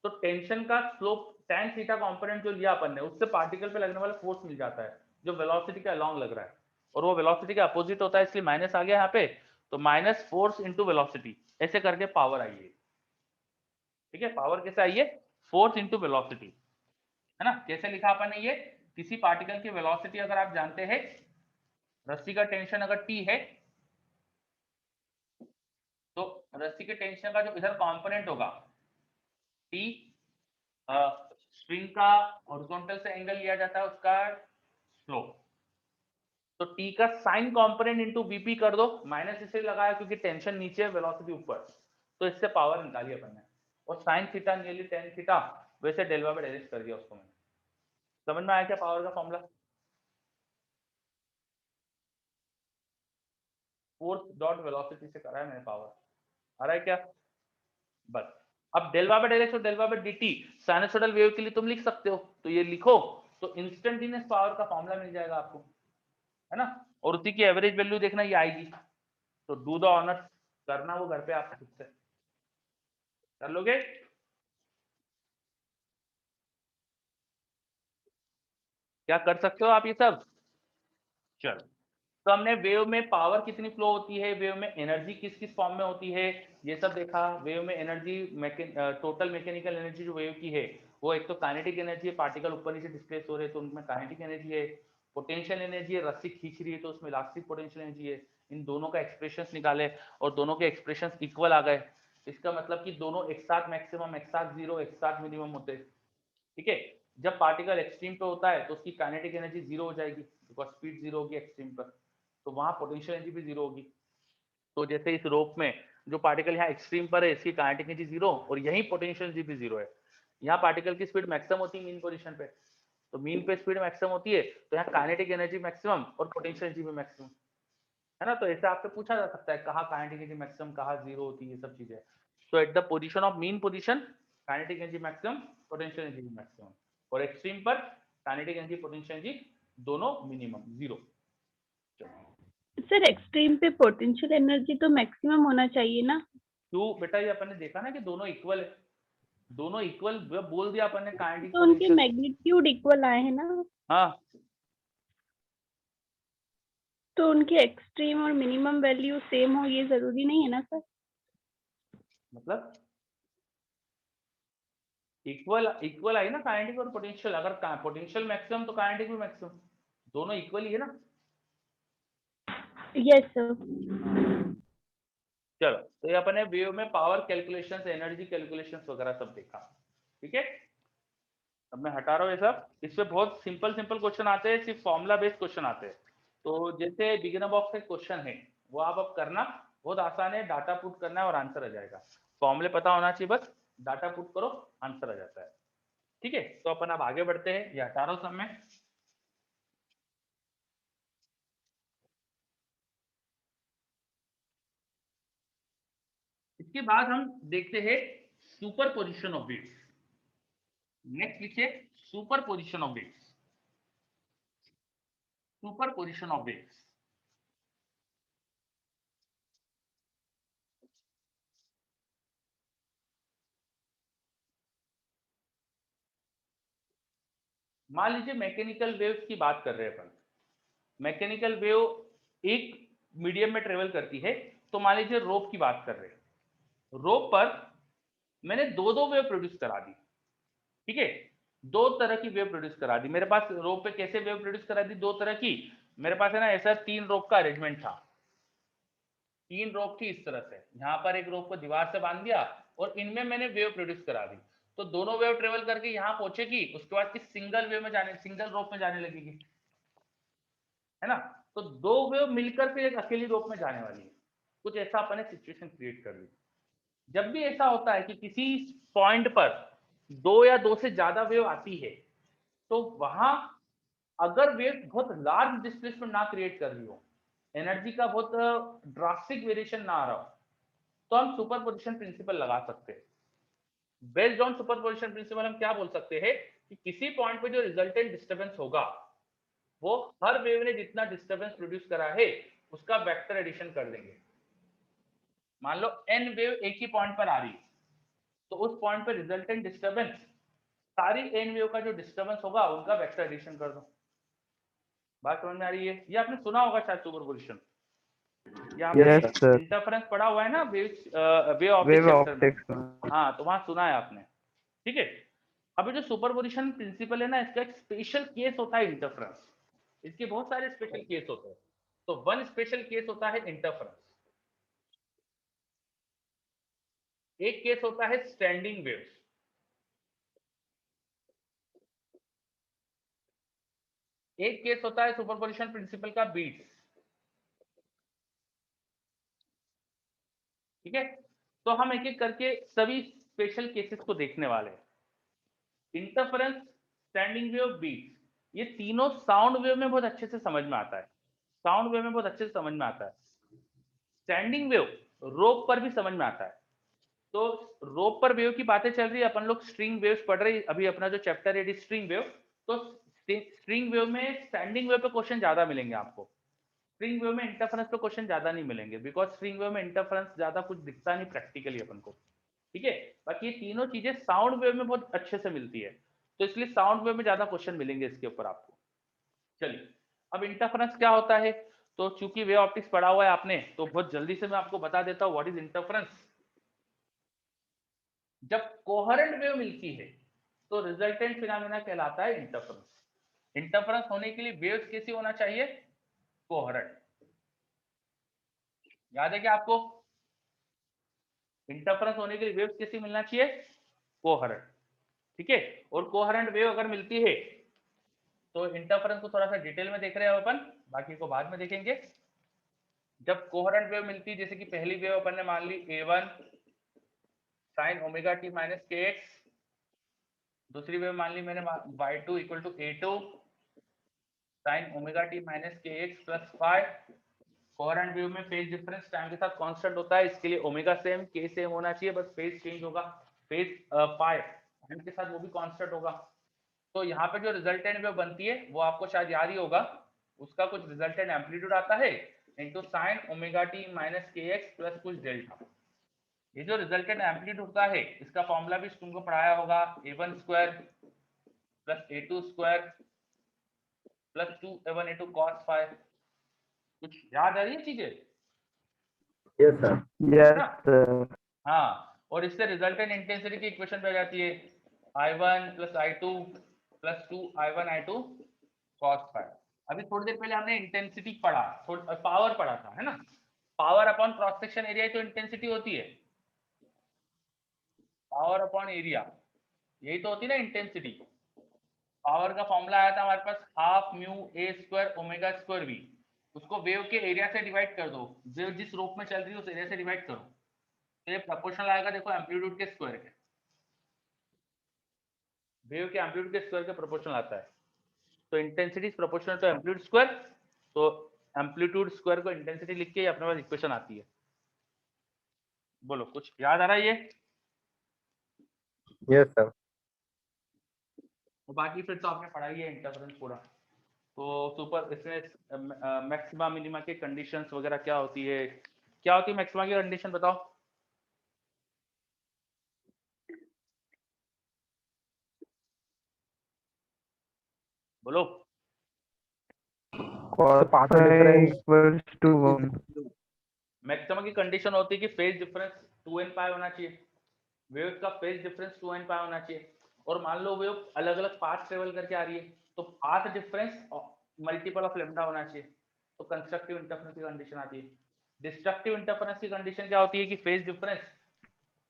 तो टेंशन का स्लोप tan थीटा कंपोनेंट जो लिया अपन ने उससे पार्टिकल पे लगने वाला फोर्स मिल जाता है जो वेलोसिटी के अलोंग लग रहा है, और वो वेलोसिटी के अपोजिट होता है इसलिए माइनस आ गया यहाँ पे, तो माइनस फोर्स इंटू वेलोसिटी, ऐसे करके पावर आई है। ठीक है, पावर कैसे आई है, फोर्स इंटू वेलोसिटी, है ना, कैसे लिखा अपन ने ये, किसी पार्टिकल की वेलोसिटी अगर आप जानते हैं, रस्सी का टेंशन अगर टी है तो रस्सी के टेंशन का जो इधर कंपोनेंट होगा टी, स्ट्रिंग का हॉरिजॉन्टल से एंगल लिया जाता है उसका स्लोप, तो टी का साइन कंपोनेंट इनटू वीपी कर दो, माइनस इसलिए लगाया क्योंकि टेंशन नीचे है वेलोसिटी ऊपर, तो इससे पावर निकाली अपन ने, और sine theta nearly tan theta, वैसे del Y by del X कर दिया उसको मैंने। समझ में आया क्या पावर का फॉर्मूला, फोर्स डॉट वेलोसिटी से करा है मैंने पावर, आ रहा है क्या? बस अब डेल बाय डेल एक्स और del by dt sinusoidal wave के लिए तुम लिख सकते हो, तो ये लिखो तो इंस्टेंटेनियस पावर का फॉर्मूला मिल जाएगा आपको, है ना। और उसी की एवरेज वैल्यू देखना ये आएगी, तो डू द ऑनर्स, करना वो घर पे आप खुद से कर लोगे। क्या कर सकते हो आप ये सब? चलो, तो हमने वेव में पावर कितनी फ्लो होती है, वेव में एनर्जी किस किस फॉर्म में होती है, ये सब देखा। वेव में एनर्जी, टोटल मैकेनिकल एनर्जी जो वेव की है वो एक तो काइनेटिक एनर्जी है, पार्टिकल ऊपर नीचे डिस्प्लेस हो रहे हैं तो उनमें काइनेटिक एनर्जी है। पोटेंशियल एनर्जी है, रस्सी खींच रही है तो उसमें इलास्टिक पोटेंशियल एनर्जी है। इन दोनों का एक्सप्रेशंस निकाले और दोनों के एक्सप्रेशंस इक्वल आ गए, इसका मतलब कि दोनों एक साथ मैक्सिमम, एक साथ जीरो, एक साथ मिनिमम होते हैं। ठीक है, जब पार्टिकल एक्सट्रीम पे होता है तो उसकी काइनेटिक एनर्जी जीरो हो जाएगी, बिकॉज स्पीड जीरो होगी एक्सट्रीम पर, तो वहां पोटेंशियल एनर्जी भी जीरो होगी। तो जैसे इस रोप में जो पार्टिकल यहाँ एक्सट्रीम पर है, इसकी काइनेटिक एनर्जी जीरो और यही पोटेंशियल एनर्जी भी जीरो है। यहाँ पार्टिकल की स्पीड मैक्सिमम होती है मीन पोजीशन पे, तो मीन पे स्पीड मैक्सिमम होती है, तो यहाँ काइनेटिक एनर्जी मैक्सिमम और पोटेंशियल एनर्जी भी मैक्सिमम, है ना। तो ऐसे आपसे पूछा जा सकता है कहाँ काइनेटिक एनर्जी मैक्सिमम, कहाँ जीरो होती है, ये सब चीजें। तो eight the position of mean position kinetic energy maximum, potential energy maximum, और एक्सट्रीम पर काइनेटिक एनर्जी, पोटेंशियल एनर्जी दोनों मिनिमम, जीरो। सर एक्सट्रीम पे पोटेंशियल एनर्जी तो मैक्सिमम होना चाहिए ना? क्यों बेटा, ये अपन ने देखा ना कि दोनों इक्वल है, दोनों इक्वल बोल दिया अपन ने, काइनेटिक तो उनके पोटेंशियल। मैग्नीट्यूड इक्वल आए हैं ना, हाँ, तो उनके एक्सट्रीम और मिनिमम वैल्यू सेम हो ये जरूरी नहीं है ना सर? मतलब इक्वल इक्वल आई ना काइनेटिक और पोटेंशियल, अगर पोटेंशियल मैक्सिमम तो काइनेटिक भी मैक्सिमम, दोनों इक्वल ही है ना। Yes sir. चलो, तो ये अपने वेव में पावर कैलकुलेशंस, एनर्जी कैलकुलेशंस वगैरह सब देखा, ठीक है। अब मैं हटा रहा हूँ ये सब, इसमें बहुत सिंपल सिंपल क्वेश्चन आते हैं, सिर्फ फॉर्मूला बेस्ड क्वेश्चन आते हैं। तो जैसे बिगिनर बॉक्स का क्वेश्चन है वो आप अब करना, बहुत आसान है, डाटा पुट करना है और आंसर आ जाएगा। फॉर्मूले पता होना चाहिए, बस डाटा पुट करो आंसर आ जाता है, ठीक है। तो अपन अब आगे बढ़ते हैं, ये हटा रहा हूँ सब में। इसके बाद हम देखते हैं superposition of waves. Next लिखिए superposition of waves, superposition of waves. मान लीजिए मैकेनिकल वेव्स की बात कर रहे हैं अपन, मैकेनिकल वेव एक मीडियम में ट्रेवल करती है, तो मान लीजिए रोप की बात कर रहे हैं, रोप पर मैंने दो दो वेव प्रोड्यूस करा दी, ठीक है, दो तरह की वेव प्रोड्यूस करा दी मेरे पास। रोप पे कैसे वेव प्रोड्यूस करा दी, दो तरह की मेरे पास है ना, ऐसा 3 रोप का अरेंजमेंट था, 3 रोप थी इस तरह से, यहाँ पर एक रोप को दीवार से बांध दिया और इनमें मैंने वेव प्रोड्यूस करा दी, तो दोनों वेव ट्रेवल करके यहाँ पहुंचेगी, उसके बाद इस सिंगल वेव में जाने, सिंगल रोप में जाने लगेगी, है ना। तो दो वेव मिलकर फिर एक अकेली रोप में जाने वाली है, कुछ ऐसा अपन ने सिचुएशन क्रिएट कर ली। जब भी ऐसा होता है कि किसी पॉइंट पर दो या दो से ज्यादा वेव आती है, तो वहां अगर वेव बहुत लार्ज डिस्प्लेसमेंट ना क्रिएट कर रही हो, एनर्जी का बहुत ड्रास्टिक वेरिएशन ना आ रहा हो, तो हम सुपरपोजिशन प्रिंसिपल लगा सकते हैं। बेस्ड ऑन सुपरपोजिशन प्रिंसिपल हम क्या बोल सकते हैं कि किसी पॉइंट पे जो रिजल्टेंट डिस्टर्बेंस होगा वो हर वेव ने जितना डिस्टर्बेंस प्रोड्यूस करा है उसका वेक्टर एडिशन कर देंगे। मान लो n वेव एक ही पॉइंट पर आ रही है, तो उस पॉइंट पर रिजल्टेंट डिस्टर्बेंस, सारी n वेव का जो डिस्टर्बेंस होगा उनका वेक्टर एडिशन कर दो। बात समझ में आ रही है? ये आपने सुना होगा शायद सुपरपोजिशन, यहाँ पे इंटरफेरेंस पड़ा हुआ है ना वेव ऑप्टिक्स में, हाँ, तो वहां सुना है आपने, ठीक है। अभी जो सुपरपोजिशन प्रिंसिपल है ना, इसका एक स्पेशल केस होता है इंटरफेरेंस, इसके बहुत सारे स्पेशल केस होते हैं, तो वन स्पेशल केस होता है इंटरफेरेंस। एक केस होता है स्टैंडिंग वेव्स, एक केस होता है सुपरपोजिशन प्रिंसिपल का बीट्स, ठीक है। तो हम एक एक करके सभी स्पेशल केसेस को देखने वाले हैं। इंटरफेरेंस, स्टैंडिंग वेव, बीट्स, ये तीनों साउंड वेव में बहुत अच्छे से समझ में आता है, साउंड वेव में बहुत अच्छे से समझ में आता है। स्टैंडिंग वेव रोप पर भी समझ में आता है, तो रोप पर वेव की बातें चल रही है, अपन लोग स्ट्रिंग वेव्स पढ़ रहे हैं अभी, अपना जो चैप्टर है स्ट्रिंग वेव। तो स्ट्रिंग वेव में स्टैंडिंग वेव पे क्वेश्चन ज्यादा मिलेंगे आपको, स्ट्रिंग वेव में इंटरफेरेंस पे क्वेश्चन ज्यादा नहीं मिलेंगे, बिकॉज स्ट्रिंग वेव में इंटरफेरेंस ज्यादा कुछ दिखता नहीं प्रैक्टिकली अपन को, ठीक है। बाकी ये तीनों चीजें साउंड वेव में बहुत अच्छे से मिलती है, तो इसलिए साउंड वेव में ज्यादा क्वेश्चन मिलेंगे इसके ऊपर आपको। चलिए, अब इंटरफेरेंस क्या होता है, तो चूंकि वेव ऑप्टिक्स पढ़ा हुआ है आपने, तो बहुत जल्दी से मैं आपको बता देता हूँ व्हाट इज इंटरफेरेंस। जब कोहेरेंट वेव मिलती है तो रिजल्टेंट फिनोमेना कहलाता है इंटरफेरेंस। इंटरफेरेंस होने के लिए वेव्स कैसी होना चाहिए, कोहेरेंट। याद है क्या आपको, इंटरफेरेंस होने के लिए वेव्स कैसी मिलना चाहिए, कोहेरेंट, ठीक है। और कोहेरेंट वेव अगर मिलती है तो इंटरफेरेंस को थोड़ा सा डिटेल में देख रहे हैं अपन, बाकी को बाद में देखेंगे। जब कोहेरेंट वेव मिलती है, जैसे कि पहली वेव अपन ने मान ली a1 sin omega t minus kx, दूसरी वेव मान ली मैंने y2 equal to a2 sin omega t minus kx plus five. Coherent wave में फेज डिफरेंस टाइम के साथ कांस्टेंट होता है, इसके लिए ओमेगा सेम k सेम होना चाहिए, बस फेज चेंज होगा, फेज फाइव टाइम के साथ वो भी कांस्टेंट होगा। तो यहाँ पे जो रिजल्टेंट वेव बनती है वो आपको शायद याद ही होगा, उसका कुछ रिजल्टेंट एम्पलीट्यूड आता है into sin omega t minus kx plus कुछ डेल्टा। ये जो रिजल्टेंट एम्पलीट्यूड होता है इसका फॉर्मूला भी तुमको पढ़ाया होगा, a1 square plus a2 square plus 2a1 a2 cos five. कुछ याद आ रही है चीजें, Yes, sir. है ना? हाँ, और इससे रिजल्टेंट इंटेंसिटी की इक्वेशन पे जाती है I1 plus I2 plus 2I1 I2 cos five. अभी थोड़ी देर पहले हमने इंटेंसिटी पढ़ा, पावर पढ़ा था, है ना। Power upon cross section area तो इंटेंसिटी होती है, पावर अपॉन एरिया यही तो होती है ना इंटेंसिटी। पावर का फॉर्मूला आया था हमारे पास half mu A square omega square V, उसको वेव के एरिया से डिवाइड कर दो, वेव जिस रूप में चल रही है उस एरिया से डिवाइड करो, तो ये प्रोपोर्शनल आएगा, देखो एम्पलीट्यूड के स्क्वायर के, वेव के एम्पलीट्यूड के स्क्वायर के प्रोपोर्शनल आता है। तो intensity is proportional to amplitude square, तो एम्पलीट्यूड स्क्वायर को इंटेंसिटी लिख के अपने पास इक्वेशन आती है। बोलो कुछ याद आ रहा है ये, Yes, sir. और बाकी फिर तो आपने पढ़ा ही है इंटरफेरेंस पूरा। तो सुपर इसमें मैक्सिमा मिनिमा के कंडीशंस वगैरह क्या होती है, क्या होती है मैक्सिमा की कंडीशन बताओ। बोलो। The path of difference. equals to 1. Maxima की कंडीशन होती है कि फेज डिफरेंस 2n पाई होना चाहिए, वेव का फेज डिफरेंस 2n पाई होना चाहिए, और मान लो वेव अलग अलग पाथ ट्रेवल करके आ रही है तो path difference multiple of lambda होना चाहिए, तो कंस्ट्रक्टिव इंटरफेरेंस की कंडीशन आती है। डिस्ट्रक्टिव इंटरफेरेंस की कंडीशन क्या होती है कि फेज डिफरेंस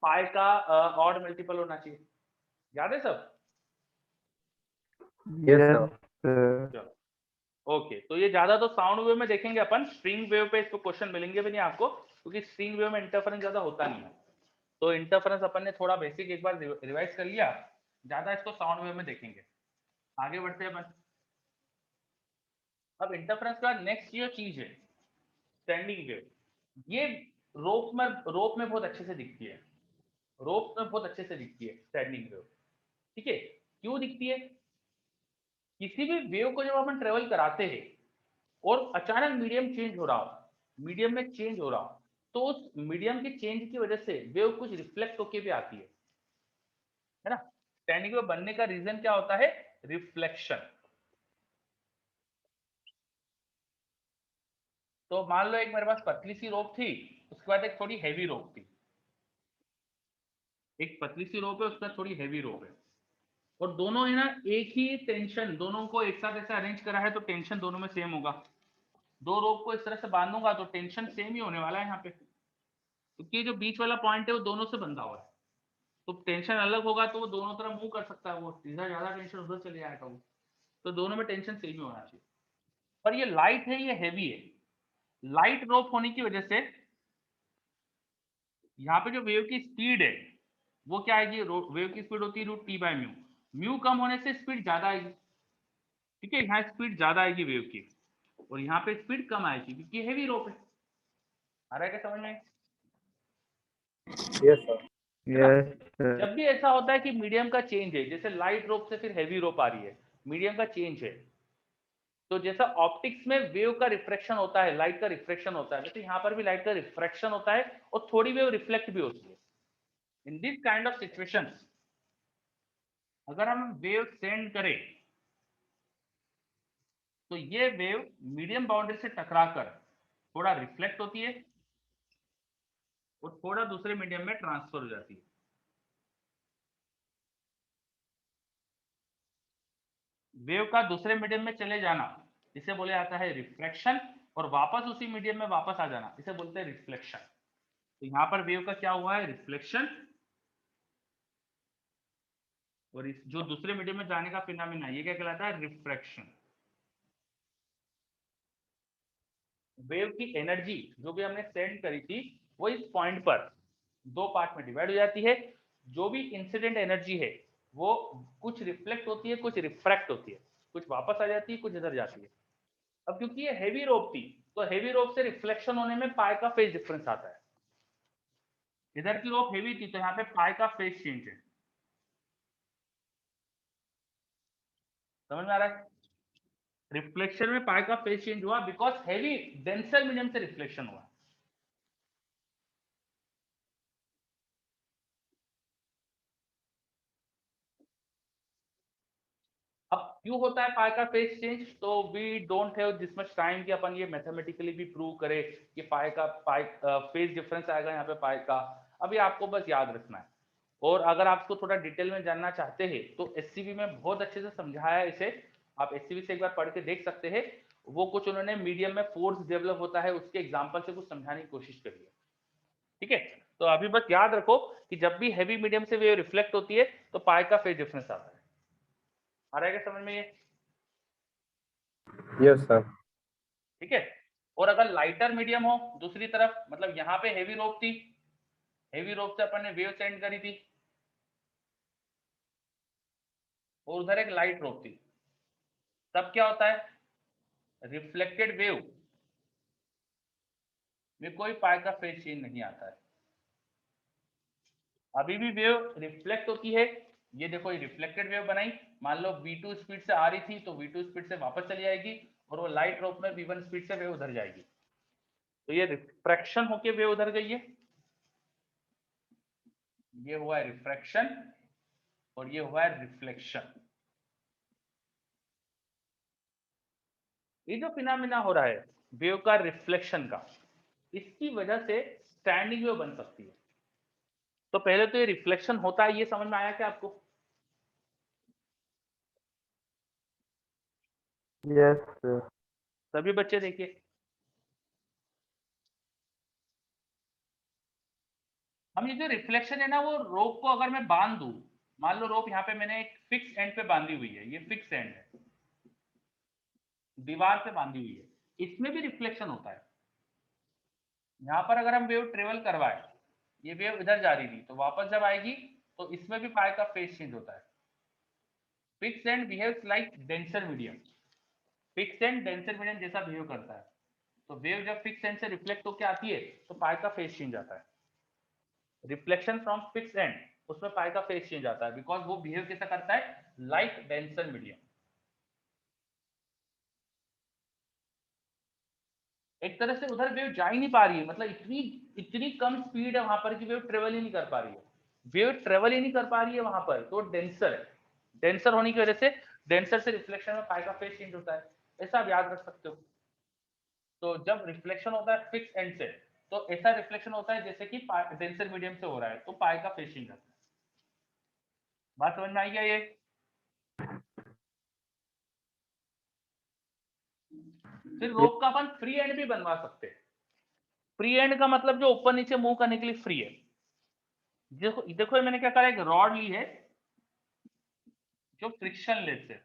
पाई का ऑड मल्टीपल होना चाहिए। याद है सब? Yes, sir. sir. ओके, तो ये ज्यादा तो साउंड वेव में देखेंगे अपन, स्ट्रिंग वेव पे इसको क्वेश्चन मिलेंगे भी नहीं आपको, क्योंकि स्ट्रिंग वेव में इंटरफेरेंस ज्यादा होता नहीं है। तो इंटरफेरेंस अपन ने थोड़ा बेसिक एक बार रिवाइज कर लिया, ज्यादा इसको साउंड वेव में देखेंगे। आगे बढ़ते हैं अपन। अब इंटरफेरेंस का नेक्स्ट जो चीज है स्टैंडिंग वेव, ये रोप में बहुत अच्छे से दिखती है, रोप में बहुत अच्छे से दिखती है स्टैंडिंग वेव, ठीक है। क्यों दिखती है, किसी भी वेव को जब अपन ट्रेवल कराते हैं और अचानक मीडियम चेंज हो रहा हो, मीडियम में चेंज हो रहा हो, तो उस मीडियम के चेंज की वजह से वेव कुछ रिफ्लेक्ट होके भी आती है ना। स्टैंडिंग वेव बनने का रीजन क्या होता है, रिफ्लेक्शन। तो मान लो एक मेरे पास पतली सी रोप थी, उसके बाद एक थोड़ी हैवी रोप थी, एक पतली सी रोप है उसके बाद थोड़ी हैवी रोप है, और दोनों है ना एक ही टेंशन, दोनों को एक साथ ऐसे अरेंज करा है तो टेंशन दोनों में सेम होगा। दो रोप को इस तरह से बांधूंगा तो टेंशन सेम ही होने वाला है यहाँ पे, क्योंकि जो बीच वाला पॉइंट है वो दोनों से बंधा हुआ है, तो टेंशन अलग होगा तो वो दोनों तरफ मूव कर सकता है, वो सीधा ज्यादा टेंशन उधर चले जाएगा वो, तो दोनों में टेंशन सेम ही होना चाहिए। पर ये लाइट है, ये हैवी है, लाइट रोप होने की वजह से यहाँ पे जो वेव की स्पीड है वो क्या आएगी, वेव की स्पीड होती है root T by mu, mu कम होने से स्पीड ज्यादा आएगी, ठीक है। यहाँ स्पीड ज्यादा आएगी वेव की, और यहाँ पे स्पीड कम आएगी क्योंकि हैवी रोप है। आ रहा है क्या समझ में? Yes, sir. Yes, sir. जब भी ऐसा होता है कि मीडियम का चेंज है, जैसे लाइट रोप से फिर हैवी रोप आ रही है, मीडियम का चेंज है, तो जैसा ऑप्टिक्स में वेव का रिफ्रैक्शन होता है, लाइट का रिफ्रैक्शन होता है, वैसे यहाँ पर भी लाइट का रिफ्रैक्शन होता है और थोड़ी वेव रिफ्लेक्ट भी होती है। In this kind of situations अगर हम वेव सेंड करें तो ये वेव मीडियम बाउंड्री से टकराकर थोड़ा रिफ्लेक्ट होती है और थोड़ा दूसरे मीडियम में ट्रांसफर हो जाती है। वेव का दूसरे मीडियम में चले जाना इसे बोले जाता है रिफ्लेक्शन, और वापस उसी मीडियम में वापस आ जाना इसे बोलते हैं रिफ्लेक्शन। तो यहाँ पर वेव का क्या हुआ है, रिफ्लेक्शन, और इस जो दूसरे मीडियम में जाने का फिनोमेना ये क्या कहलाता है, रिफ्रैक्शन। वेव की एनर्जी जो भी हमने सेंड करी थी वो इस पॉइंट पर दो पार्ट में डिवाइड हो जाती है। जो भी इंसिडेंट एनर्जी है वो कुछ रिफ्लेक्ट होती है, कुछ रिफ्रैक्ट होती है, कुछ वापस आ जाती है, कुछ इधर जाती है। अब क्योंकि ये हैवी रोप थी तो हैवी रोप से रिफ्लेक्शन होने में पाई का फेज डिफरेंस आता है। इधर की रोप हैवी थी तो यहाँ पे पाई का फेज चेंज है। समझ में आ रहा है? रिफ्लेक्शन में पाई का फेज चेंज हुआ बिकॉज हैवी डेंसर मीडियम से रिफ्लेक्शन हुआ। अब क्यों होता है पाई का फेज चेंज, तो we don't have this much time कि अपन ये मैथमेटिकली भी प्रूव करें कि पाई फेज डिफरेंस आएगा यहाँ पे पाई का। अभी आपको बस याद रखना है, और अगर आपको थोड़ा डिटेल में जानना चाहते हैं तो एससीबी में बहुत अच्छे से समझाया है इसे, आप एससीबी से एक बार पढ़ के देख सकते हैं। वो कुछ उन्होंने मीडियम में फोर्स डेवलप होता है उसके एग्जाम्पल से कुछ समझाने की कोशिश करी है। ठीक है, तो अभी बस याद रखो कि जब भी हैवी मीडियम से वेव रिफ्लेक्ट होती है तो पाई का फेज डिफरेंस आता है। आ रहा है क्या समझ में ये? Yes, sir. ठीक है, और अगर लाइटर मीडियम हो दूसरी तरफ, मतलब यहाँ पे हैवी रोप थी, हैवी रोप से अपन ने वेव सेंड करी थी और उधर एक लाइट रोप थी, तब क्या होता है, रिफ्लेक्टेड वेव में कोई पाई का फेज चेंज नहीं आता है। अभी भी वेव रिफ्लेक्ट होती है। ये देखो ये रिफ्लेक्टेड वेव बनाई, मान लो v2 स्पीड से आ रही थी तो v2 स्पीड से वापस चली जाएगी, और वो लाइट रोप में v1 स्पीड से वेव उधर जाएगी, तो ये रिफ्रैक्शन होके वेव उधर गई है, ये हुआ है रिफ्रैक्शन, और ये हुआ है रिफ्लेक्शन। ये जो फिनोमेना हो रहा है वेव का रिफ्लेक्शन का, इसकी वजह से स्टैंडिंग वेव बन सकती है। तो पहले तो ये रिफ्लेक्शन होता है, ये समझ में आया क्या आपको? Yes, sir. सभी बच्चे देखिए, हम ये जो रिफ्लेक्शन है ना, वो रोप को अगर मैं बांध दूं, मान लो रोप यहाँ पे मैंने एक फिक्स एंड पे बांधी हुई है, ये फिक्स एंड है, दीवार पे बांधी हुई है, इसमें भी रिफ्लेक्शन होता है। यहाँ पर अगर हम वेव ट्रेवल करवाए, ये वेव इधर जा रही थी तो वापस जब आएगी तो इसमें भी पाई का फेज चेंज होता है। Fix and behaves like denser medium, fix and denser medium जैसा बिहेव करता है। तो वेव जब फिक्स एंड से रिफ्लेक्ट होकर आती है तो पाई का फेज चेंज आता है। रिफ्लेक्शन फ्रॉम फिक्स एंड, उसमें पाई का फेज चेंज आता है बिकॉज वो बिहेव कैसा करता है, लाइक डेंसर मीडियम। एक तरह से उधर वेव जा ही नहीं पा रही है, मतलब इतनी इतनी कम स्पीड है वहां पर कि वेव ट्रेवल ही नहीं कर पा रही है, वेव ट्रेवल ही नहीं कर पा रही है वहां पर, तो डेंसर है। डेंसर होने की वजह से डेंसर से रिफ्लेक्शन में पाई का फेज चेंज होता है, ऐसा आप याद रख सकते हो। तो जब रिफ्लेक्शन होता है फिक्स एंड से, तो ऐसा रिफ्लेक्शन होता है जैसे कि डेंसर मीडियम से हो रहा है, तो पाई का फेज चेंज आता है। बात समझ में आई क्या ये? फिर रोप का अपन फ्री एंड भी बनवा सकते हैं। फ्री एंड का मतलब जो ऊपर नीचे मूव करने के लिए फ्री है। देखो देखो मैंने क्या करा, एक रॉड ली है जो फ्रिक्शन लेस है।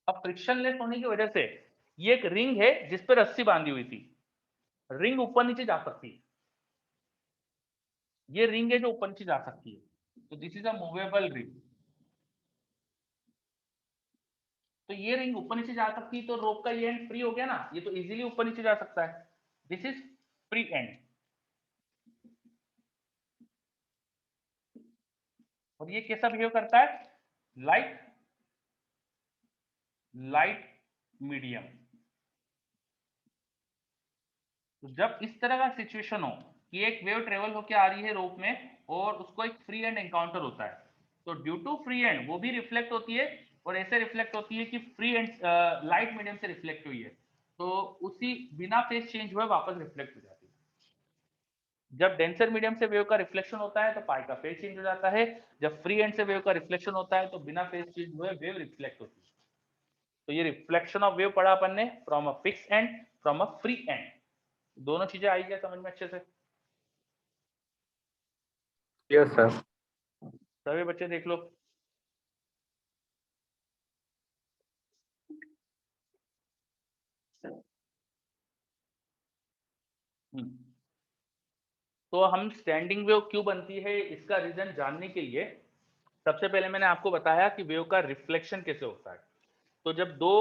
अब फ्रिक्शन लेस होने की वजह से ये एक रिंग है जिस पर रस्सी बांधी हुई थी, रिंग ऊपर नीचे जा सकती है, ये रिंग है जो ऊपर नीचे जा सकती है, तो this is a movable ring. तो ये रिंग ऊपर नीचे जा सकती है तो रोप का ये एंड फ्री हो गया ना, ये तो इजीली ऊपर नीचे जा सकता है, दिस इज फ्री एंड। और ये कैसा बिहेव करता है, लाइट मीडियम। तो जब इस तरह का सिचुएशन हो कि एक वेव ट्रेवल होकर आ रही है रोप में और उसको एक फ्री एंड एनकाउंटर होता है, तो ड्यू टू फ्री एंड वो भी रिफ्लेक्ट होती है और ऐसे रिफ्लेक्ट होती है कि फ्री एंड लाइट मीडियम से रिफ्लेक्ट हुई है, तो उसी बिना फेज चेंज हुए वापस रिफ्लेक्ट हो जाती है। जब डेंसर मीडियम से वेव का रिफ्लेक्शन होता है तो पाई का फेज चेंज हो जाता है, जब फ्री एंड से वेव का रिफ्लेक्शन होता है तो बिना फेज चेंज हुए वेव रिफ्लेक्ट होती है। तो ये रिफ्लेक्शन ऑफ वेव पढ़ा अपन ने, from a fix and, from a free and. दोनों चीजें आई क्या समझ में अच्छे से? Yes sir. सभी बच्चे देख लो। तो हम स्टैंडिंग वेव क्यों बनती है इसका रीजन जानने के लिए सबसे पहले मैंने आपको बताया कि वेव का रिफ्लेक्शन कैसे होता है। तो जब दो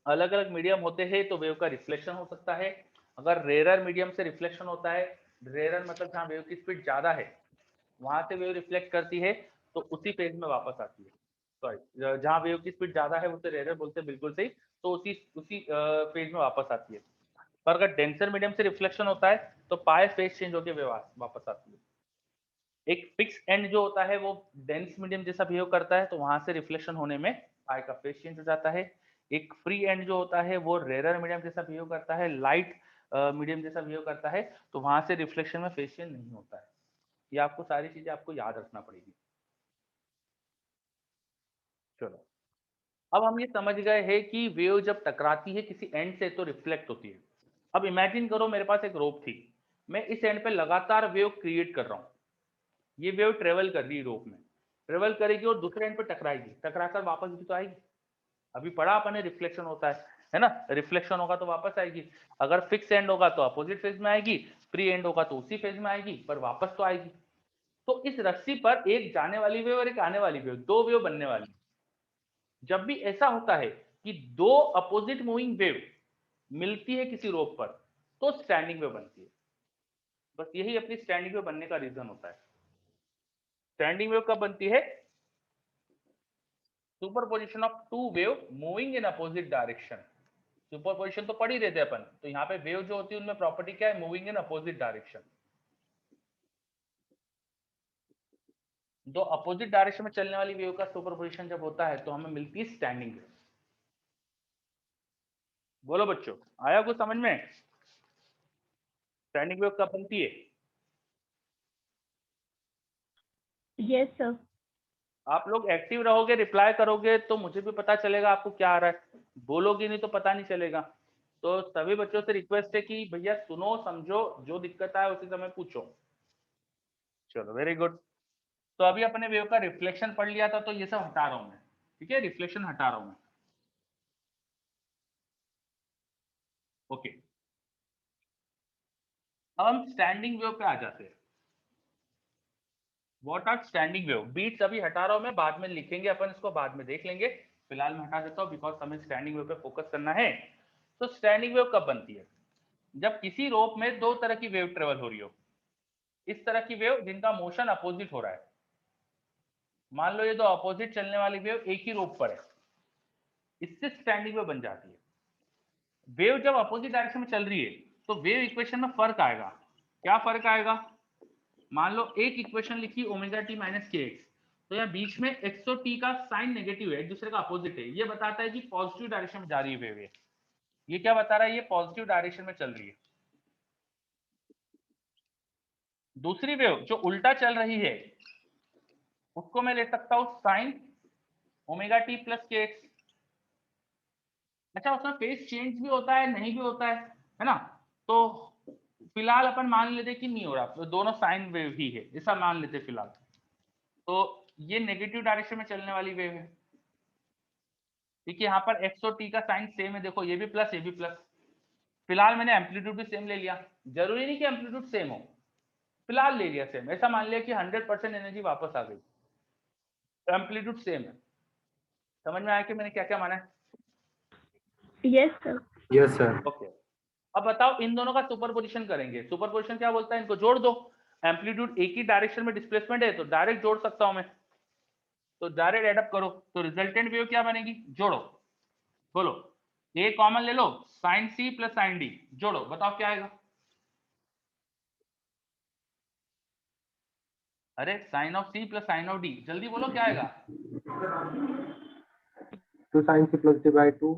अलग अलग मीडियम होते हैं तो वेव का रिफ्लेक्शन हो सकता है। अगर रेयरर मीडियम से रिफ्लेक्शन होता है, रेयरर मतलब जहाँ वेव की स्पीड ज्यादा है वहां से वेव रिफ्लेक्ट करती है तो उसी फेज में वापस आती है। सॉरी, जहाँ वेव की स्पीड ज्यादा है उसे रेयरर बोलते हैं, बिल्कुल सही। तो उसी उसी फेज में वापस आती है। पर अगर डेंसर मीडियम से रिफ्लेक्शन होता है तो पाए फेज चेंज होकर वेव वापस आती है। एक फिक्स एंड जो होता है वो डेंस मीडियम जैसा बिहेव करता है तो वहां से रिफ्लेक्शन होने में पाई का फेज चेंज हो जाता है। एक फ्री एंड जो होता है वो रेरर मीडियम जैसा बिहेव करता है, लाइट मीडियम जैसा बिहेव करता है, तो वहां से रिफ्लेक्शन में फेज चेंज नहीं होता है। ये आपको सारी चीजें आपको याद रखना पड़ेगी। चलो, अब हम ये समझ गए हैं कि वेव जब टकराती है किसी एंड से तो रिफ्लेक्ट होती है। अब इमेजिन करो मेरे पास एक रोप थी, मैं इस एंड पे लगातार वेव क्रिएट कर रहा हूँ। ये वेव ट्रेवल कर रही है रोप में, ट्रेवल करेगी और दूसरे एंड पे टकराएगी, टकराकर वापस भी तो आएगी। अभी पढ़ा अपने रिफ्लेक्शन होता है ना, रिफ्लेक्शन होगा तो वापस आएगी। अगर फिक्स एंड होगा तो अपोजिट फेज में आएगी, फ्री एंड होगा तो उसी फेज में आएगी, पर वापस तो आएगी। तो इस रस्सी पर एक जाने वाली वेव और एक आने वाली वेव, दो वेव बनने वाली। जब भी ऐसा होता है कि दो अपोजिट मूविंग वेव मिलती है किसी रोप पर तो स्टैंडिंग वेव बनती है। बस यही अपनी स्टैंडिंग वेव बनने का रीजन होता है। स्टैंडिंग वेव कब बनती है? Superposition of two wave moving in opposite direction. Superposition तो पढ़ ही रहे थे अपन, तो यहाँ पे वेव जो होती है उनमें प्रॉपर्टी क्या है? Moving in opposite direction. दो अपोजिट डायरेक्शन में चलने वाली वेव का सुपरपोजिशन जब होता है तो हमें मिलती है स्टैंडिंग वेव। बोलो बच्चों, आया कुछ समझ में? स्टैंडिंग वेव कब बनती है? Yes sir. आप लोग एक्टिव रहोगे, रिप्लाई करोगे तो मुझे भी पता चलेगा आपको क्या आ रहा है। बोलोगे नहीं तो पता नहीं चलेगा। तो सभी बच्चों से रिक्वेस्ट है कि भैया सुनो, समझो, जो दिक्कत आए उसी समय पूछो। चलो, वेरी गुड। तो अभी अपने वेव का रिफ्लेक्शन पढ़ लिया था, तो ये सब हटा रहा हूं मैं, ठीक है? रिफ्लेक्शन हटा रहा हूं मैं। ओके, अब हम स्टैंडिंग वेव पे आ जाते हैं। What are standing wave? Beats अभी हटा रहा हूं मैं, बाद में लिखेंगे अपन, इसको बाद में देख लेंगे। फिलहाल मैं हटा देता हूं बिकॉज हमें स्टैंडिंग वेव पे फोकस करना है। तो स्टैंडिंग वेव कब बनती है? जब किसी रोप में दो तरह की वेव ट्रेवल हो रही हो। इस तरह की वेव जिनका मोशन अपोजिट हो रहा है। मान लो ये दो अपोजिट चलने वाली वेव एक ही रोप पर है, इससे स्टैंडिंग वेव बन जाती है। वेव जब अपोजिट डायरेक्शन में चल रही है तो वेव इक्वेशन में फर्क आएगा। क्या फर्क आएगा? मान लो एक इक्वेशन लिखी omega T minus K x, तो यहाँ बीच में एक्स और टी का साइन नेगेटिव है, एक दूसरे का अपोजिट है। ये बताता है कि पॉजिटिव डायरेक्शन में जा रही है वेव। ये क्या बता रहा है? ये पॉजिटिव डायरेक्शन में चल रही है। दूसरी वेव जो उल्टा चल रही है उसको मैं ले सकता हूं साइन ओमेगा टी प्लस के एक्स। अच्छा, उसमें फेज चेंज भी होता है, नहीं भी होता है ना? तो फिलहाल अपन मान लेते कि नहीं हो रहा, तो दोनों साइन वेव ही है, ऐसा मान लेते फिलहाल। तो ये नेगेटिव डायरेक्शन में चलने वाली वेव है। ठीक है, यहाँ पर एक्स और टी का साइन सेम है, देखो ये भी प्लस ये भी प्लस। फिलहाल मैंने एम्पलीट्यूड भी सेम ले लिया, जरूरी नहीं कि एम्पलीट्यूड सेम हो, फिलहाल ले लिया सेम। ऐसा मान लिया कि 100% एनर्जी वापस आ गई, एम्पलीट्यूड सेम है। समझ में आया कि मैंने क्या क्या माना है? Yes sir. Yes sir. Okay, अब बताओ, इन दोनों का सुपरपोजिशन करेंगे। सुपरपोजिशन क्या बोलता है? इनको जोड़ दो। एम्पलीट्यूड एक ही डायरेक्शन में डिस्प्लेसमेंट है तो डायरेक्ट जोड़ सकता हूं मैं। तो डायरेक्ट एडअप करो, तो रिजल्टेंट वेव क्या बनेगी, जोड़ो, बोलो, ए कॉमन ले लो, sine C plus sine D, जोड़ो, बताओ क्या आएगा। अरे sine of C plus sine of D, जल्दी बोलो क्या आएगा। 2 sin c plus d by 2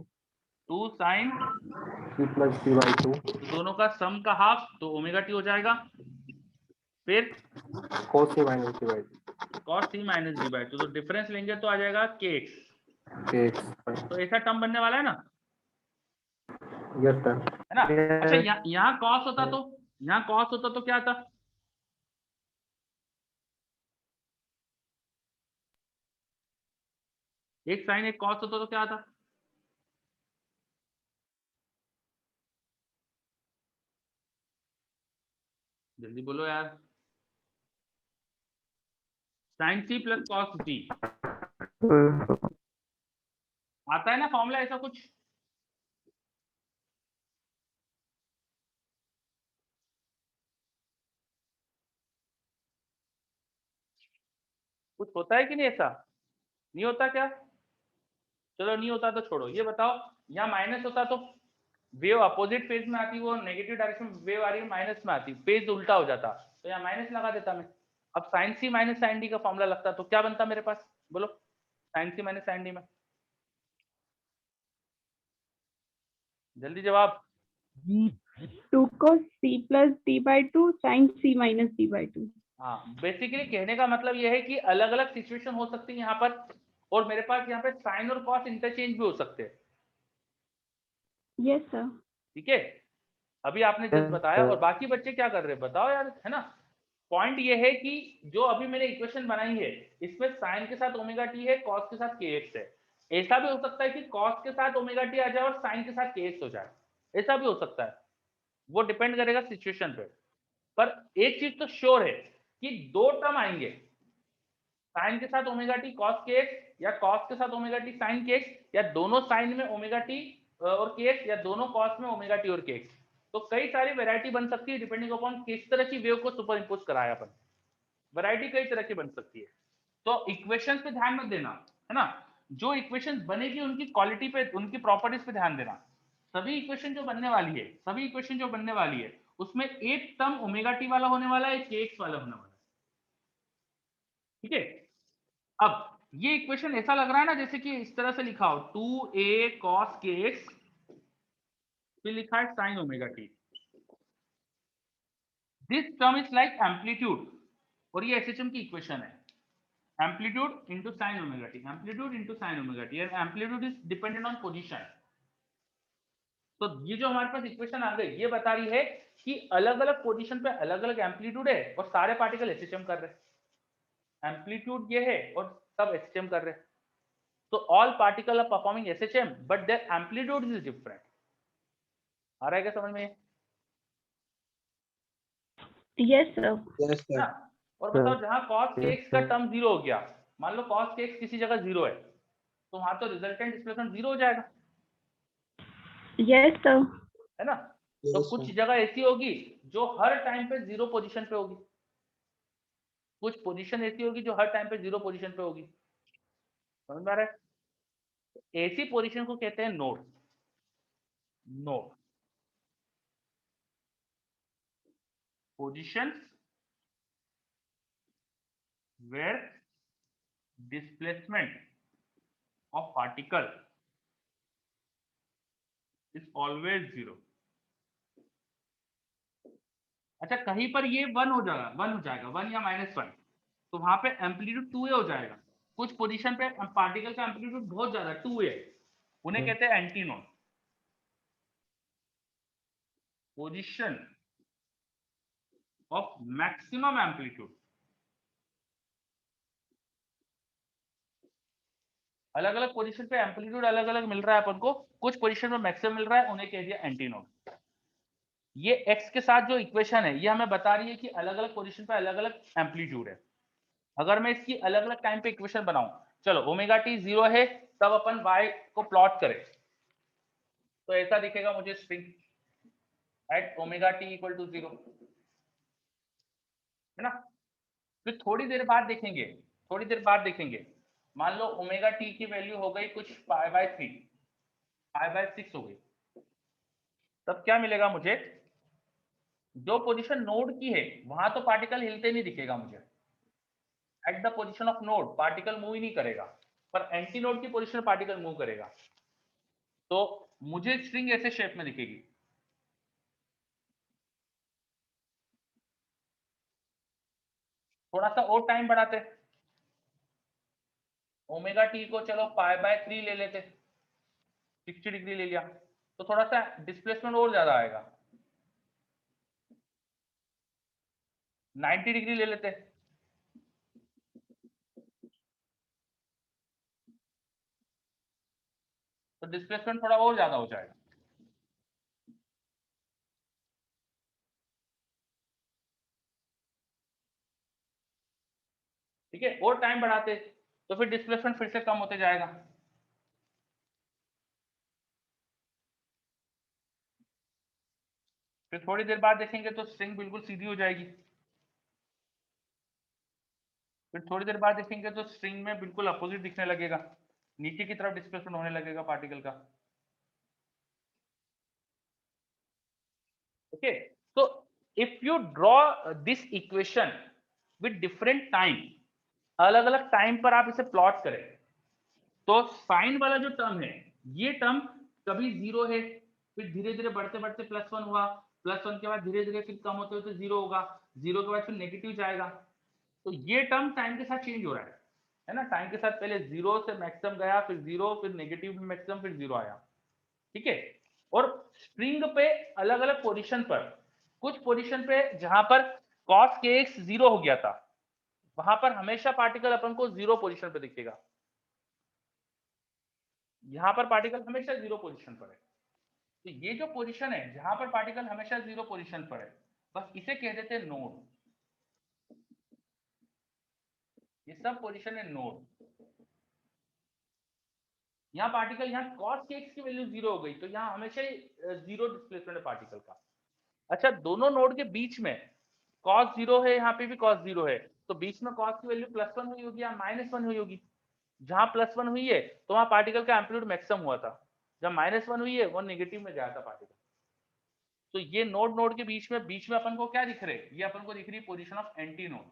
2 sine c plus d by 2 दोनों का सम का हाफ, तो ओमेगा टी हो जाएगा, फिर cos c minus d by 2 cos c minus D by 2, तो डिफरेंस लेंगे तो आ जाएगा के एक्स, kx तो ऐसा टर्म बनने वाला है ना, yes sir है ना। अच्छा यहाँ cos होता तो, यहाँ cos होता तो क्या था, एक साइन एक cos होता तो क्या था, जल्दी बोलो यार, sine C plus cos D, आता है ना फॉर्मूला ऐसा कुछ। कुछ होता है कि नहीं, ऐसा नहीं होता क्या, चलो नहीं होता तो छोड़ो, ये बताओ यहाँ माइनस होता तो वेव अपोजिट फेज में आती, वो नेगेटिव डायरेक्शन में वेव आ रही है, माइनस में आती, फेज उल्टा हो जाता, तो यहाँ माइनस लगा देता मैं। अब साइन सी माइनस साइन डी का फॉर्मूला लगता तो क्या बनता मेरे पास, बोलो, साइन सी माइनस साइन डी में, जल्दी जवाब। 2 cos c plus d by 2 sin c minus d by 2। हाँ, बेसिकली कहने का मतलब यह है कि अलग अलग सिचुएशन हो सकती है यहाँ पर, और मेरे पास यहाँ पे साइन और कॉस इंटरचेंज भी हो सकते हैं, यस सर। ठीक है। अभी आपने जस्ट बताया, और बाकी बच्चे क्या कर रहे हैं बताओ यार, है ना। पॉइंट ये है कि जो अभी मैंने इक्वेशन बनाई है, इसमें साइन के साथ ओमेगा टी है, कॉस के साथ के एक्स है। ऐसा भी हो सकता है कि कॉस के साथ ओमेगा टी आ जाए और साइन के साथ के एक्स हो जाए, ऐसा भी हो सकता है, वो डिपेंड करेगा सिचुएशन पे। पर एक चीज तो श्योर है कि दो टर्म आएंगे, साइन के साथ ओमेगा टी कॉस के एक्स, या कॉस के साथ ओमेगा टी साइन के एक्स, या दोनों साइन में ओमेगा टी और के एक्स, या दोनों कॉस में ओमेगा टी और के एक्स। तो कई सारी वैरायटी बन सकती है डिपेंडिंग अपॉन किस तरह की वेव को सुपर इंपोज कराया अपन, वैरायटी कई तरह की बन सकती है। तो इक्वेशंस पे ध्यान मत देना, है ना, जो इक्वेशंस बनेगी उनकी क्वालिटी पे, उनकी प्रॉपर्टीज पे ध्यान देना। सभी इक्वेशन जो बनने वाली है, सभी इक्वेशन जो बनने वाली है, उसमें एक टर्म ओमेगा टी वाला होने वाला है, एक के एक्स वाला होने वाला है, ठीक है। अब ये इक्वेशन ऐसा लग रहा है ना जैसे कि इस तरह से लिखा हो, 2a cos kx, फिर लिखा है sin omega T, this term is like amplitude, और ये एसएचएम की इक्वेशन है, amplitude into sin omega T, amplitude into sin omega T, and amplitude is dependent on position. तो ये जो हमारे पास इक्वेशन आ गई, ये बता रही है कि अलग अलग पोजीशन पे अलग अलग एम्पलीट्यूड है और सारे पार्टिकल एसएचएम कर रहे हैं, एम्पलीट्यूड ये है और सब एसएचएम कर रहे हैं। So all particle are performing SHM, but their amplitude is different. आ रहा है क्या समझ में? Yes sir. yes sir ना? और बताओ जहां cos kx का टर्म जीरो हो गया, मान लो cos kx किसी जगह जीरो है, तो वहां तो रिजल्टेंट डिस्प्लेसमेंट जीरो हो जाएगा, यस सर। है ना। तो कुछ जगह ऐसी होगी जो हर टाइम पे जीरो पोजीशन पे होगी, कुछ पोजीशन ऐसी होगी जो हर टाइम पे जीरो पोजीशन पे होगी, समझ में आ रहा है। ऐसी पोजीशन को कहते हैं node, node position where displacement of particle is always zero। अच्छा कहीं पर ये वन हो जाएगा, वन या -1, तो वहां पे एम्पलीट्यूड 2a हो जाएगा। कुछ पोजीशन पे पार्टिकल का एम्पलीट्यूड बहुत ज्यादा 2a है, उन्हें कहते हैं antinode, position of maximum amplitude. अलग अलग पोजीशन पे एम्पलीट्यूड अलग अलग मिल रहा है अपन को, कुछ पोजीशन में मैक्सिमम मिल रहा है, उन्हें कह दिया एंटीनोड। ये x के साथ जो इक्वेशन है, ये हमें बता रही है कि अलग अलग पोजीशन पे अलग अलग एम्पलीट्यूड है। अगर मैं इसकी अलग अलग टाइम पे इक्वेशन बनाऊं, चलो ओमेगा टी जीरो है, तब अपन y को प्लॉट करें, तो ऐसा दिखेगा मुझे string at omega t equal to zero, है ना। फिर थोड़ी देर बाद देखेंगे, थोड़ी देर बाद देखेंगे मान लो ओमेगा टी की वैल्यू हो गई कुछ π/3, π/6 हो गई, तब क्या मिलेगा मुझे? जो पोजीशन नोड की है वहां तो पार्टिकल हिलते नहीं दिखेगा मुझे, at the position of node particle move ही नहीं करेगा, पर एंटी नोड की पोजीशन पार्टिकल मूव करेगा। तो मुझे स्ट्रिंग ऐसे शेप में दिखेगी। थोड़ा सा और टाइम बढ़ाते, ओमेगा टी को चलो π/3 ले लेते, 60 डिग्री ले लिया, तो थोड़ा सा डिस्प्लेसमेंट और ज्यादा आएगा, 90 डिग्री ले लेते, तो डिस्प्लेसमेंट थोड़ा और ज्यादा हो जाएगा। ठीक है, और टाइम बढ़ाते तो फिर डिस्प्लेसमेंट फिर से कम होते जाएगा। फिर थोड़ी देर बाद देखेंगे तो स्ट्रिंग बिल्कुल सीधी हो जाएगी। फिर थोड़ी देर बाद देखेंगे तो स्ट्रिंग में बिल्कुल अपोजिट दिखने लगेगा, नीचे की तरफ डिस्प्लेसमेंट होने लगेगा पार्टिकल का। Okay, so if you draw this equation with different time, अलग अलग टाइम पर आप इसे प्लॉट करें, तो साइन वाला जो टर्म है ये टर्म कभी जीरो है, फिर धीरे धीरे बढ़ते बढ़ते +1 हुआ, +1 के बाद धीरे धीरे फिर कम होते होते जीरो होगा, जीरो के बाद फिर नेगेटिव जाएगा। तो ये टर्म टाइम के साथ चेंज हो रहा है ना, टाइम के साथ पहले जीरो से मैक्सिमम गया, फिर जीरो, फिर नेगेटिव मैक्सिमम, फिर जीरो आया। ठीक है, और स्ट्रिंग पे अलग अलग पोजीशन पर, कुछ पोजीशन पे जहां पर cos kx जीरो हो गया था, वहां पर हमेशा पार्टिकल अपन को जीरो पोजीशन पे दिखेगा, यहां पर पार्टिकल हमेशा जीरो पोजीशन पर है। तो ये जो पोजीशन है जहां पर पार्टिकल हमेशा जीरो पोजीशन पर है, बस इसे कह देते हैं नोड। ये सब पोजीशन है नोड। यहाँ पार्टिकल, यहाँ cos kx की वैल्यू जीरो हो गई, तो यहाँ हमेशा ही जीरो डिस्प्लेसमेंट है पार्टिकल का। अच्छा, दोनों नोड के बीच में cos जीरो है, यहाँ पे भी cos जीरो है, तो बीच में cos की वैल्यू +1 हुई होगी या -1 हुई होगी। जहां +1 हुई है तो वहां पार्टिकल का एम्पलीट्यूड मैक्सिमम हुआ था, जब -1 हुई है वो नेगेटिव में गया था पार्टिकल। तो ये नोड नोड के बीच में अपन को क्या दिख रहे हैं? ये अपन को दिख रही है पोजीशन ऑफ एंटी नोड,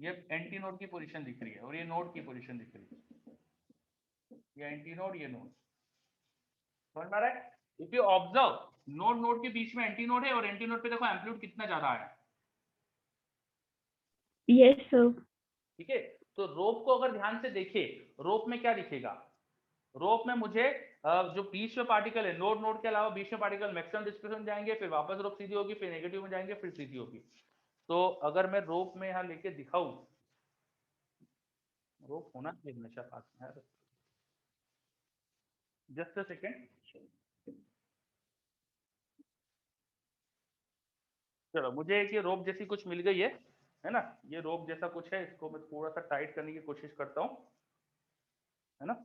ये एंटी नोड की पोजीशन दिख रही है, और ये नोड की पोजीशन दिख रही है, ये एंटी नोड, ये नोड। समझ में आ रहा है? If you observe, node node के बीच में एंटी नोड है, और एंटी नोड पे देखो एम्पलीट्यूड कितना ज्यादा है। Yes sir. ठीक है, तो रोप को अगर ध्यान से देखे, रोप में क्या दिखेगा? रोप में मुझे जो बीच में पार्टिकल है, नोड नोड के अलावा बीच में पार्टिकल मैक्सिमम डिस्प्लेसमेंट जाएंगे, फिर वापस रोप सीधी होगी, फिर नेगेटिव में जाएंगे, फिर सीधी होगी। तो अगर मैं रोप में यहाँ लेके दिखाऊं, रोप होना चाहिए हमेशा पास में यार, जस्ट अ सेकेंड। चलो, मुझे एक ये रोप जैसी कुछ मिल गई है ना, ये रोप जैसा कुछ है, इसको मैं थोड़ा सा टाइट करने की कोशिश करता हूँ, है ना।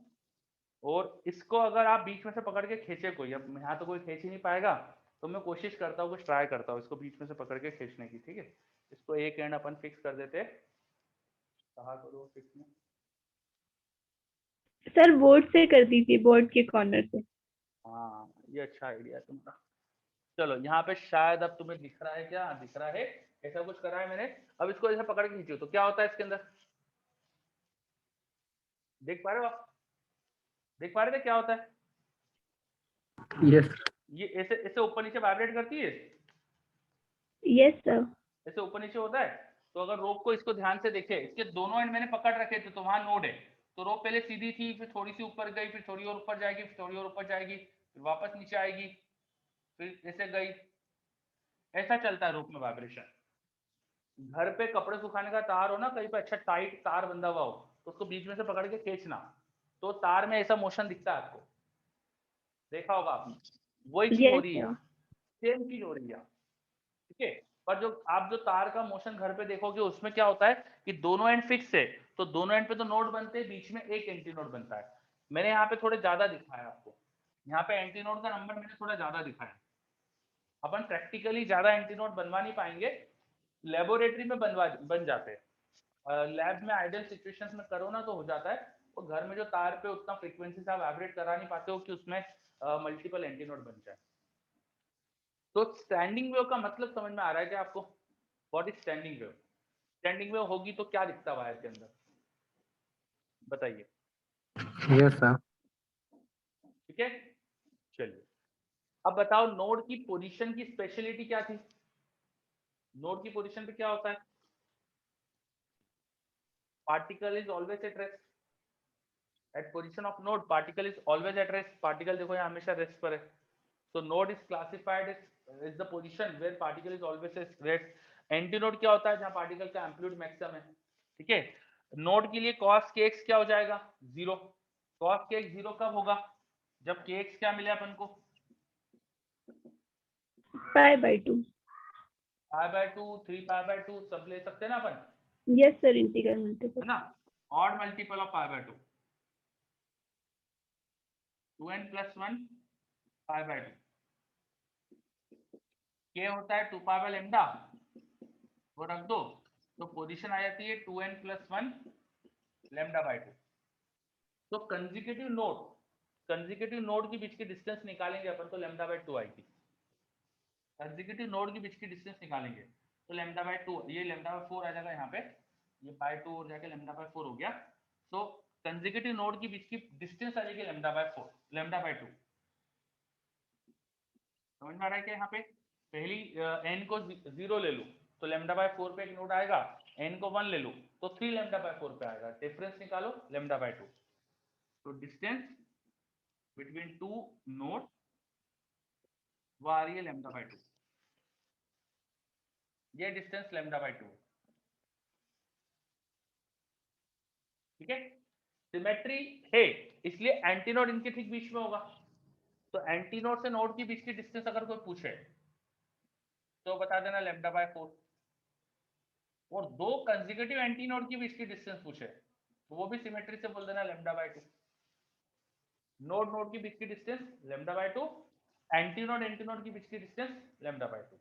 और इसको अगर आप बीच में से पकड़ के खींचे कोई, अब यहाँ तो कोई खींच ही नहीं पाएगा, तो मैं कोशिश करता हूँ, कुछ ट्राई करता हूँ इसको बीच में से पकड़ के खींचने की। ठीक है, इसको एक एंड अपन फिक्स कर देते हैं, कहाँ करो फिक्स में? सर बोर्ड से कर दीजिए, बोर्ड के कॉर्नर से। हाँ, ये अच्छा आइडिया है तुम्हारा। चलो, यहाँ पे शायद अब तुम्हें दिख रहा है, क्या दिख रहा है? ऐसा कुछ करा है मैंने। अब इसको ऐसा पकड़ के खींचो तो क्या होता है इसके अंदर, देख पा रहे हो आप? देख पा रहे थे क्या होता है? Yes. ये ऐसे ऐसे ऊपर नीचे वाइब्रेट करती है, यस सर। ऐसे ऊपर नीचे होता है। तो अगर रोप को, इसको ध्यान से देखे, इसके दोनों एंड मैंने पकड़ रखे थे, तो वहां नोड है, तो रोप पहले सीधी थी, फिर थोड़ी सी ऊपर गई, फिर थोड़ी और ऊपर जाएगी, फिर थोड़ी और ऊपर जाएगी, फिर वापस नीचे आएगी, फिर ऐसे गई, ऐसा चलता है रोप में वाइब्रेशन। घर पे कपड़े सुखाने का तार हो ना, कहीं पे अच्छा टाइट तार बंधा हुआ हो, तो उसको बीच में से पकड़ के खींचना, तो तार में ऐसा मोशन दिखता है आपको, देखा होगा आपने। वही चीज हो यस रही है सर। यहाँ, सेम चीज हो रही है। ठीक है, पर जो आप जो तार का मोशन घर पे देखोगे, उसमें क्या होता है कि दोनों एंड फिक्स है, तो दोनों एंड पे तो नोड बनते हैं, बीच में एक एंटी नोड बनता है। मैंने यहाँ पे थोड़े ज्यादा दिखाया आपको, यहाँ पे एंटी नोड का नंबर मैंने थोड़ा ज्यादा दिखाया। अपन प्रैक्टिकली ज्यादा एंटी नोड बनवा नहीं पाएंगे, लेबोरेटरी में बन जाते हैं। लैब में आइडियल सिचुएशंस में करो ना तो हो जाता है, और घर में जो तार पे उतना फ्रीक्वेंसी से आप वाइब्रेट करा नहीं पाते हो कि उसमें मल्टीपल एंटीनोड बन जाए। तो स्टैंडिंग वेव का मतलब समझ में आ रहा है क्या आपको? What is standing wave? Standing wave होगी तो क्या दिखता है वायर के अंदर, बताइए। Yes, sir. ठीक है, चलिए अब बताओ नोड की पोजीशन की स्पेशलिटी क्या थी? नोड की पोजीशन पे क्या होता है? Particle is always at rest. At position of node particle is always at rest. Particle देखो यहाँ हमेशा रेस्ट पर है। So node is classified as the position where particle is always at rest. Antinode क्या होता है? जहां पार्टिकल का एम्पलीट्यूड मैक्सिमम है। ठीक है, नोड के लिए cos kx क्या हो जाएगा? 0। cos kx 0 कब होगा? जब kx क्या मिले अपन को? π/2। π/2, 3π/2 सब ले सकते हैं ना अपन, यस सर, इंटीग्रल है मल्टीपल। ना? Odd multiple of π/2, 2n + 1 π/2। k होता है 2π/λ, वो रख दो तो पोजीशन आ जाती है 2n + 1 λ/2। तो कंसेक्यूटिव नोड के बीच की डिस्टेंस निकालेंगे अपन तो λ/2 आएगी। कंसेक्यूटिव नोड के बीच की डिस्टेंस निकालेंगे तो λ/2, ये λ/4 आ जाएगा यहाँ पे, ये /2 और जाके λ/4 हो गया। तो कंसेक्यूटिव नोड के बीच की डिस्टेंस आ जाएगी λ/2। समझ में आ रहा है क्या? यहाँ पे पहली n को 0 ले लूं तो λ/4 पे एक नोड आएगा, n को 1 ले लूं तो 3 λ/4 पे आएगा। डिफरेंस निकालो λ/2। तो डिस्टेंस बिटवीन टू नोड वो आ रही है λ/2। ये डिस्टेंस λ/2। ठीक है, सिमेट्री है इसलिए एंटीनोड इनके ठीक बीच में होगा। तो एंटीनोड से नोड के बीच की डिस्टेंस अगर कोई पूछे तो बता देना λ/4। और दो कंसेक्यूटिव एंटीनोड के बीच की डिस्टेंस पूछे तो वो भी सिमेट्री से बोल देना λ/2। नोड नोड के बीच की डिस्टेंस λ/2, एंटीनोड के बीच की डिस्टेंस λ/2।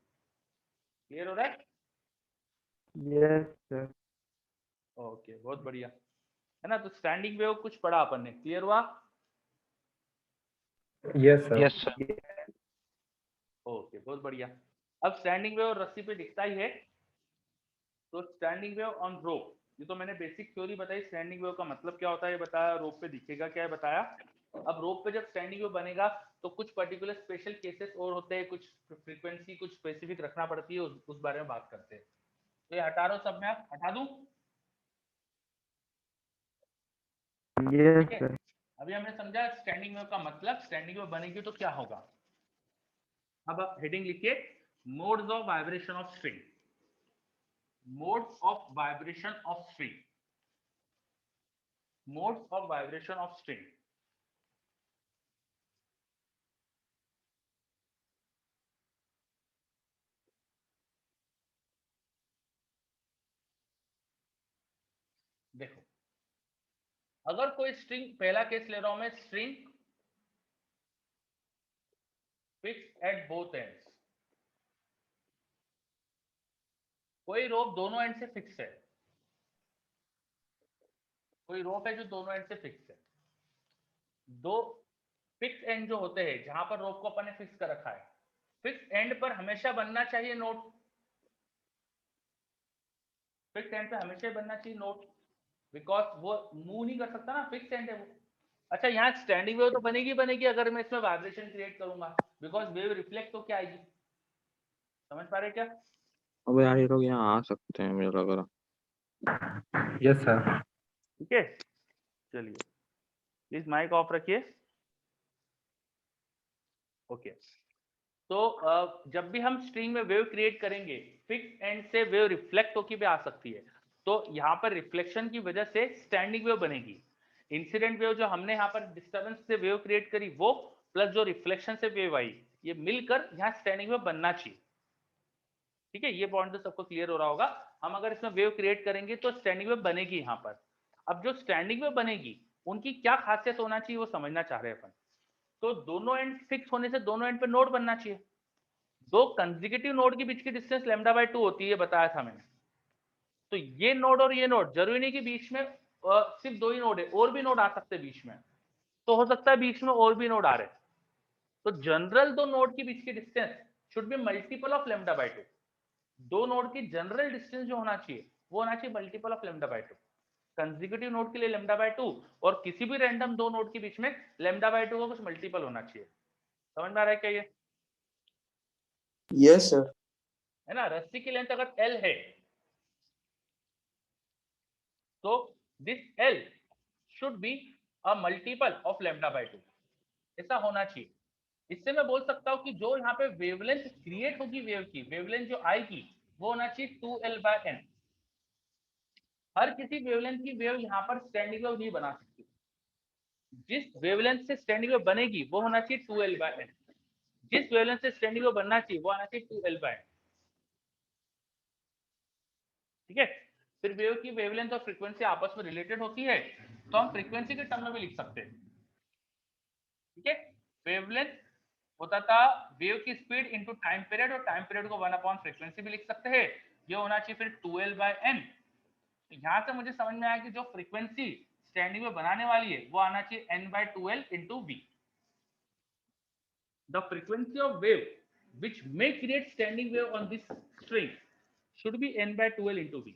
क्लियर हो रहा है? Yes, sir. ओके, बहुत बढ़िया, है ना? तो स्टैंडिंग वेव कुछ पढ़ा अपन ने, क्लियर हुआ? Yes, sir. Yes, sir. Okay, बहुत बढ़िया। अब स्टैंडिंग वेव रस्सी पे दिखता ही है, तो स्टैंडिंग वेव ऑन रोप, ये तो मैंने बेसिक थ्योरी बताई। स्टैंडिंग वेव का मतलब क्या होता है ये बताया, रोप पे दिखेगा क्या है बताया। अब रोप पे जब स्टैंडिंग वेव बनेगा तो कुछ पर्टिकुलर स्पेशल केसेस और होते हैं, कुछ फ्रीक्वेंसी कुछ स्पेसिफिक रखना पड़ती है, उस बारे में बात करते हैं। तो ये हटा दो, सब मैं हटा दूं? Yes, ठीक है, sir. अभी हमने समझा स्टैंडिंग वेव का मतलब। स्टैंडिंग वेव बनेगी तो क्या होगा? अब आप हेडिंग लिखिए, modes of vibration of string. Modes of vibration of string. Modes of vibration of string. देखो, अगर कोई स्ट्रिंग, पहला केस ले रहा हूं मैं, string fix at both ends. कोई रोप दोनों एंड से फिक्स है, कोई रोप है जो दोनों एंड से फिक्स है। दो फिक्स एंड जो होते हैं जहां पर रोप को अपन ने फिक्स कर रखा है, फिक्स एंड पर हमेशा बनना चाहिए नोट। फिक्स एंड पे हमेशा बनना चाहिए नोट, बिकॉज वो मूव नहीं कर सकता ना, फिक्स एंड है वो। अच्छा, यहाँ स्टैंडिंग वेव तो बनेगी बनेगी अगर मैं इसमें वाइब्रेशन क्रिएट करूंगा, बिकॉज वेव रिफ्लेक्ट तो क्या आएगी। समझ पा रहे क्या? अब यार ये लोग यहाँ आ सकते हैं मुझे लग रहा। Yes, sir. ठीक है, चलिए प्लीज माइक ऑफ रखिए। ओके, तो जब भी हम स्ट्रिंग में वेव क्रिएट करेंगे, फिक्स एंड से वेव रिफ्लेक्ट होकर भी आ सकती है। तो यहाँ पर रिफ्लेक्शन की वजह से स्टैंडिंग वेव बनेगी। इंसिडेंट वेव जो हमने यहाँ पर डिस्टर्बेंस से वेव क्रिएट करी वो, प्लस जो रिफ्लेक्शन से वेव आई, ये मिलकर यहाँ स्टैंडिंग वेव बनना चाहिए। ठीक है, ये पॉइंट तो सबको क्लियर हो रहा होगा। हम अगर इसमें वेव क्रिएट करेंगे तो स्टैंडिंग वेव बनेगी यहाँ पर। अब जो स्टैंडिंग वेव बनेगी उनकी क्या खासियत होना चाहिए वो समझना चाह रहे हैं अपन। तो दोनों एंड फिक्स होने से दोनों एंड पे नोड बनना चाहिए। दो कंसेक्यूटिव नोड के बीच की डिस्टेंस λ/2 होती है, बताया था मैंने। तो ये नोड और ये नोड, जरूरी नहीं कि बीच में सिर्फ 2 ही नोड है, और भी नोड आ सकते हैं बीच में, तो हो सकता है बीच में और भी नोड आ रहे। तो जनरल 2 नोड के बीच की distance should be multiple of lambda by 2। 2 node की जनरल डिस्टेंस जो होना चाहिए वो होना चाहिए multiple of lambda by 2। Consecutive node के लिए लैम्डा बाय 2 और किसी भी रैंडम 2 नोड के बीच में लैम्डा बाय 2 का कुछ मल्टीपल होना चाहिए। समझ में आ रहा है क्या ये? Yes sir. है ना, रस्सी की लेंथ अगर L है तो this L should be a multiple of lambda by 2, ऐसा होना चाहिए। इससे मैं बोल सकता हूं कि जो यहाँ पे वेवलेंथ क्रिएट होगी वेव की, वेवलेंथ जो आएगी वो होना चाहिए 2L/n। हर किसी वेवलेंथ की वेव यहाँ पर स्टैंडिंग वेव नहीं बना सकती। जिस वेवलेंथ से स्टैंडिंग वेव बनेगी वो होना चाहिए 2L/n। जिस वेवलेंथ से स्टैंडिंग वेव बनना चाहिए वो आना चाहिए 2L/n। ठीक है, फिर वेव की वेवलेंथ और फ्रीक्वेंसी आपस में रिलेटेड होती है, तो हम फ्रीक्वेंसी के टर्म में भी लिख सकते हैं। ठीक है, वेवलेंथ होता था वेव की स्पीड इनटू टाइम पीरियड, और टाइम पीरियड को 1 फ्रीक्वेंसी भी लिख सकते हैं। ये होना चाहिए फिर 2L/n। तो यहां से मुझे समझ में आया कि जो फ्रीक्वेंसी स्टैंडिंग वेव बनाने वाली है वो आना चाहिए n/2L into v। The frequency of wave which may create standing wave on this string should be n/2L into v।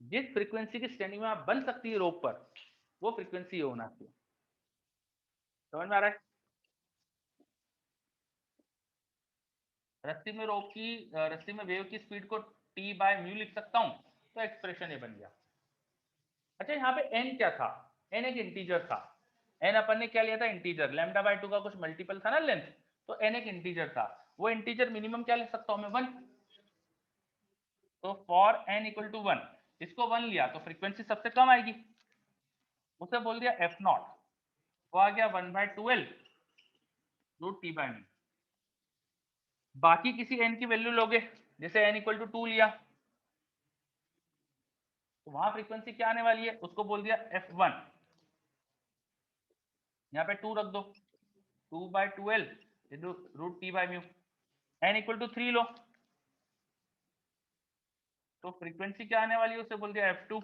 जिस फ्रीक्वेंसी की स्टैंडिंग वेव बन सकती है रोप पर वो फ्रीक्वेंसी होना चाहिए। समझ में आ रहा है? रस्सी में वेव की स्पीड को t/μ लिख सकता हूं, तो एक्सप्रेशन ये बन गया। अच्छा, यहाँ पे n क्या था? n एक इंटीजर था। n अपन ने क्या लिया था? इंटीजर। लैम्डा बाय 2 का कुछ मल्टीपल था ना लेंथ, तो n एक इंटीजर था। वो इंटीजर मिनिमम क्या ले सकता हूं मैं? 1। तो फॉर n इक्वल टू 1, इसको 1 लिया तो फ्रीक्वेंसी सबसे कम आएगी, उसे बोल दिया f0, वो आ गया 1/2L रूट t/μ। बाकी किसी n की वैल्यू लोगे, जैसे n इक्वल टू 2 लिया, तो वहां फ्रीक्वेंसी क्या आने वाली है? उसको बोल दिया f1। यहाँ पे 2 रख दो, 2/2L root t/μ। n equal to 3 लो, तो फ्रीक्वेंसी क्या आने वाली है? उसे बोल दिया f2।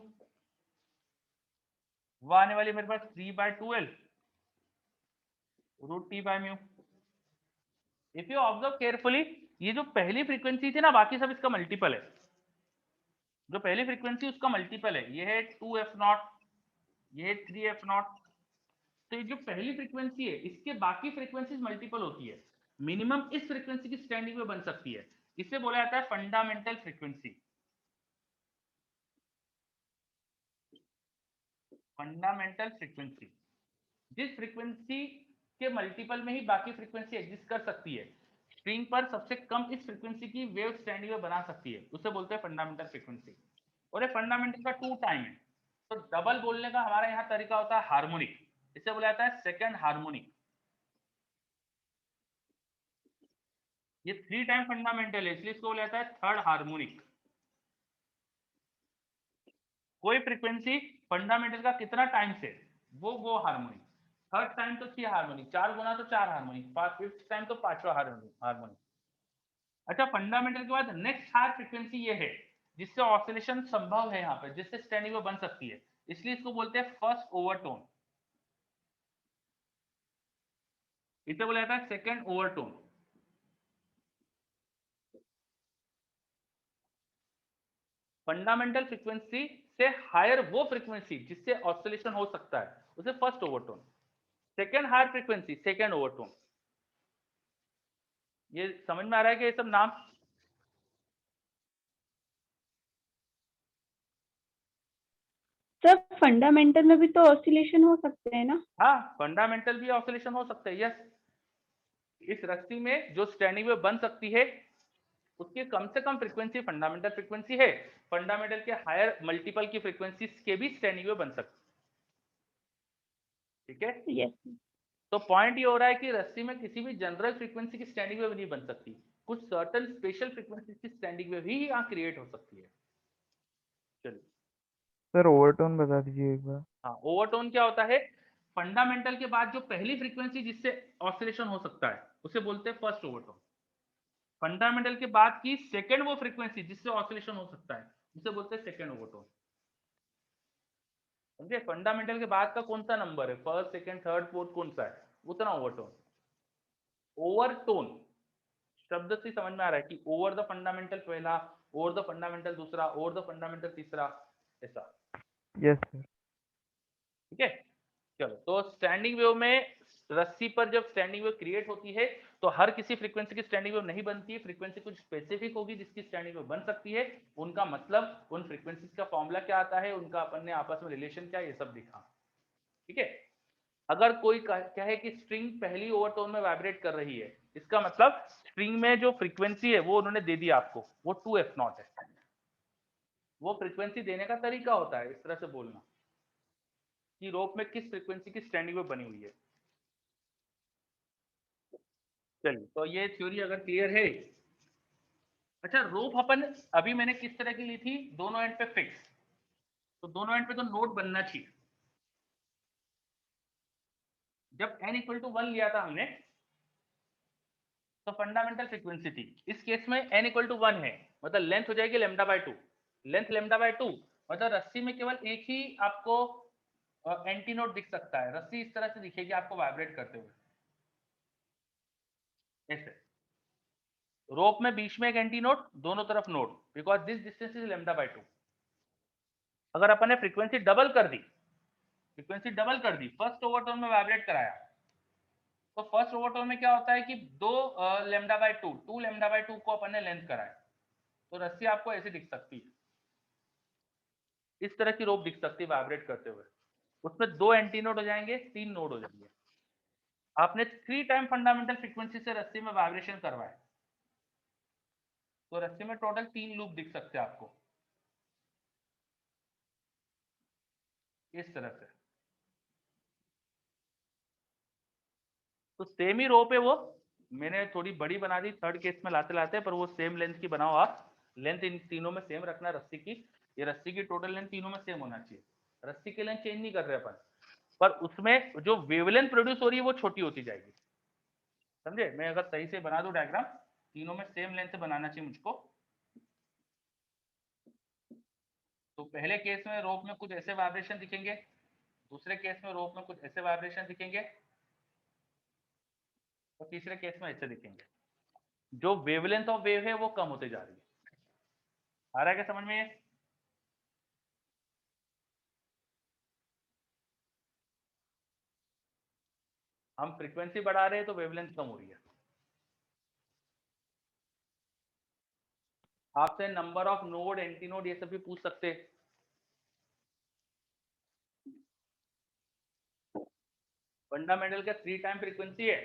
वो आने वाली है मेरे पास 3/2L root t/μ। If you observe carefully, ये जो पहली फ्रीक्वेंसी थी ना, बाकी सब इसका मल्टीपल है। जो पहली फ्रीक्वेंसी उसका मल्टीपल है, ये है 2f0, ये है 3f0। तो ये जो पहली फ्रीक्वेंसी है इसके बाकी फ्रीक्वेंसीज मल्टीपल होती है। मिनिमम इस फ्रीक्वेंसी की स्टैंडिंग वेव बन सकती है, इसे बोला जाता है फंडामेंटल फ्रीक्वेंसी। फंडामेंटल फ्रीक्वेंसी, जिस फ्रीक्वेंसी के मल्टीपल में ही बाकी फ्रीक्वेंसी एग्जिस्ट कर सकती है, स्ट्रिंग पर सबसे कम इस फ्रीक्वेंसी की वेव स्टैंडिंग वेव बना सकती है, उसे बोलते हैं फंडामेंटल फ्रीक्वेंसी। और ये फंडामेंटल का 2 टाइम है, तो डबल बोलने का हमारा यहाँ तरीका होता है हार्मोनिक, इसे बोला जाता है सेकंड हार्मोनिक। ये 3 टाइम फंडामेंटल है, इसलिए इसको बोला जाता है थर्ड हार्मोनिक। कोई फ्रीक्वेंसी फंडामेंटल का कितना टाइम से वो हार्मोनिक। थर्ड टाइम तो 3 हार्मोनिक, 4 गुना तो 4 हार्मोनिक, फिफ्थ टाइम तो 5वां हार्मोनिक। अच्छा, फंडामेंटल के बाद नेक्स्ट हायर फ्रीक्वेंसी ये है जिससे ऑसिलेशन संभव है, यहाँ पे जिससे स्टैंडिंग वेव बन सकती है, इसलिए इसको बोलते हैं फर्स्ट ओवरटोन। इसे बोला जाता है सेकंड ओवरटोन। फंडामेंटल फ्रीक्वेंसी से हायर वो फ्रीक्वेंसी जिससे ऑसिलेशन हो सकता है, उसे first overtone. Second higher frequency second overtone. ये समझ में आ रहा है कि ये सब नाम? सर फंडामेंटल में भी तो ऑसिलेशन हो सकते हैं ना? हाँ, फंडामेंटल भी ऑसिलेशन हो सकते हैं, यस। इस रस्सी में जो स्टैंडिंग वेव बन सकती है उसकी कम से कम फ्रीक्वेंसी फंडामेंटल फ्रीक्वेंसी है। फंडामेंटल के हायर मल्टीपल की फ्रीक्वेंसीज के भी स्टैंडिंग वेव बन सकती है। ठीक है, यस। तो पॉइंट ये हो रहा है कि रस्सी में किसी भी जनरल फ्रीक्वेंसी की स्टैंडिंग वेव नहीं बन सकती, कुछ सर्टेन स्पेशल फ्रीक्वेंसी की स्टैंडिंग वेव ही यहाँ क्रिएट हो सकती है। चलिए सर ओवरटोन बता दीजिए एक बार। हाँ, ओवरटोन क्या होता है? फंडामेंटल के बाद जो पहली फ्रीक्वेंसी जिससे ऑसिलेशन हो सकता है उसे बोलते हैं फर्स्ट ओवरटोन। फंडामेंटल के बाद की सेकेंड वो फ्रीक्वेंसी जिससे ऑसिलेशन हो सकता है उसे बोलते हैं सेकेंड ओवरटोन। समझे? फंडामेंटल के बाद का कौन सा नंबर है, फर्स्ट सेकेंड थर्ड फोर्थ कौन सा है, उतना ओवरटोन। ओवरटोन शब्द से समझ में आ रहा है कि ओवर द फंडामेंटल पहला, ओवर द फंडामेंटल दूसरा, ओवर द फंडामेंटल तीसरा, ऐसा। Yes sir. ठीक है, चलो। तो स्टैंडिंग वेव में रस्सी पर जब स्टैंडिंग वेव क्रिएट होती है तो हर किसी फ्रीक्वेंसी की स्टैंडिंग वेव नहीं बनती है, फ्रीक्वेंसी कुछ स्पेसिफिक होगी जिसकी स्टैंडिंग वेव बन सकती है। उनका मतलब, उन फ्रीक्वेंसीज का फॉर्मूला क्या आता है, उनका अपन ने आपस में रिलेशन क्या, ये सब दिखा। ठीक है, अगर कोई कहे कि स्ट्रिंग पहली ओवरटोन में वाइब्रेट कर रही है, इसका मतलब स्ट्रिंग में जो फ्रीक्वेंसी है वो उन्होंने दे दी आपको, वो 2f0 है। वो फ्रीक्वेंसी देने का तरीका होता है इस तरह से बोलना कि रोप में किस फ्रीक्वेंसी की स्टैंडिंग वेव बनी हुई है। चलिए, तो ये थ्योरी अगर क्लियर है। अच्छा, रोप अपन अभी मैंने किस तरह की ली थी, दोनों एंड पे फिक्स, तो दोनों एंड पे तो नोड बनना चाहिए। जब n इक्वल टू 1 लिया था हमने तो फंडामेंटल फ्रीक्वेंसी थी, इस केस में n इक्वल टू 1 है, मतलब लेंथ हो जाएगी lambda by 2। Length lambda by 2 मतलब रस्सी में केवल एक ही आपको एंटी नोड दिख सकता है, रस्सी इस तरह से दिखेगी आपको वाइब्रेट करते हुए ऐसे। रोप में बीच में एक एंटी नोड, दोनों तरफ node, because this distance is lambda by 2। अगर अपन ने फ्रीक्वेंसी डबल कर दी, फ्रीक्वेंसी डबल कर दी, फर्स्ट ओवरटोन में वाइब्रेट कराया, तो फर्स्ट ओवरटोन में क्या होता है कि दो लेमडा बाय 2, 2 लेमडा बाय 2 को अपन ने लेंथ कराया, तो रस्सी आपको ऐसे दिख सकती है, इस तरह की रोप दिख सकती है वाइब्रेट करते हुए। उसमें 2 एंटी नोड हो जाएंगे, 3 नोड हो जाएंगे। आपने 3 टाइम फंडामेंटल फ्रीक्वेंसी से रस्सी में वाइब्रेशन करवाए तो रस्सी में टोटल 3 लूप दिख सकते हैं आपको इस तरह से। तो सेम ही रोप है वो, मैंने थोड़ी बड़ी बना दी थर्ड केस में लाते लाते, पर वो सेम लेंथ की बनाओ आप। लेंथ इन तीनों में सेम रखना रस्सी की, ये रस्सी की टोटल लेंथ तीनों में सेम होना चाहिए, रस्सी की लेंथ चेंज नहीं कर रहे अपन, पर उसमें जो वेवलेंथ प्रोड्यूस हो रही है वो छोटी होती जाएगी। समझे? मैं अगर सही से बना दूं डायग्राम, तीनों में सेम लेंथ से बनाना चाहिए मुझको। तो पहले केस में रोप में कुछ ऐसे वाइब्रेशन दिखेंगे, दूसरे केस में रोप में कुछ ऐसे वाइब्रेशन दिखेंगे, और तीसरे केस में ऐसे दिखेंगे। जो वेवलेंथ ऑफ वेव है वो कम होते जा रही है। आ रहा है क्या समझ में ये? हम फ्रीक्वेंसी बढ़ा रहे हैं तो वेवलेंथ कम हो रही है। आपसे number of node, anti node, ये सब भी पूछ सकते हैं। फंडामेंटल का 3 टाइम फ्रीक्वेंसी है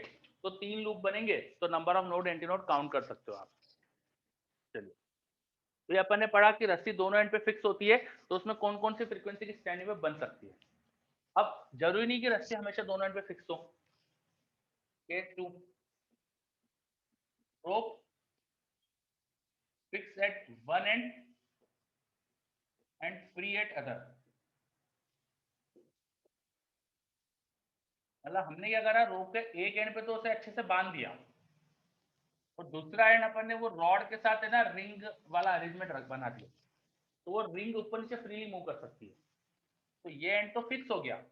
तो 3 लूप बनेंगे, तो number of node, anti node count कर सकते हो आप। चलिए, तो ये अपन ने पढ़ा कि रस्सी दोनों एंड पे फिक्स होती है, तो उसमें कौन कौन सी फ्रीक्वेंसी की स्टैंडिंग वेव बन सकती है। अब जरूरी नहीं कि रस्सी हमेशा दोनों एंड पे फिक्स हो। Case 2, rope fix eight one and free at other. मतलब हमने क्या करा, रोप के एक एंड पे तो उसे अच्छे से बांध दिया, और दूसरा एंड अपन ने वो रॉड के साथ है ना रिंग वाला अरेंजमेंट बना दिया, तो वो रिंग ऊपर नीचे फ्रीली मूव कर सकती है। तो ये एंड तो फिक्स हो गया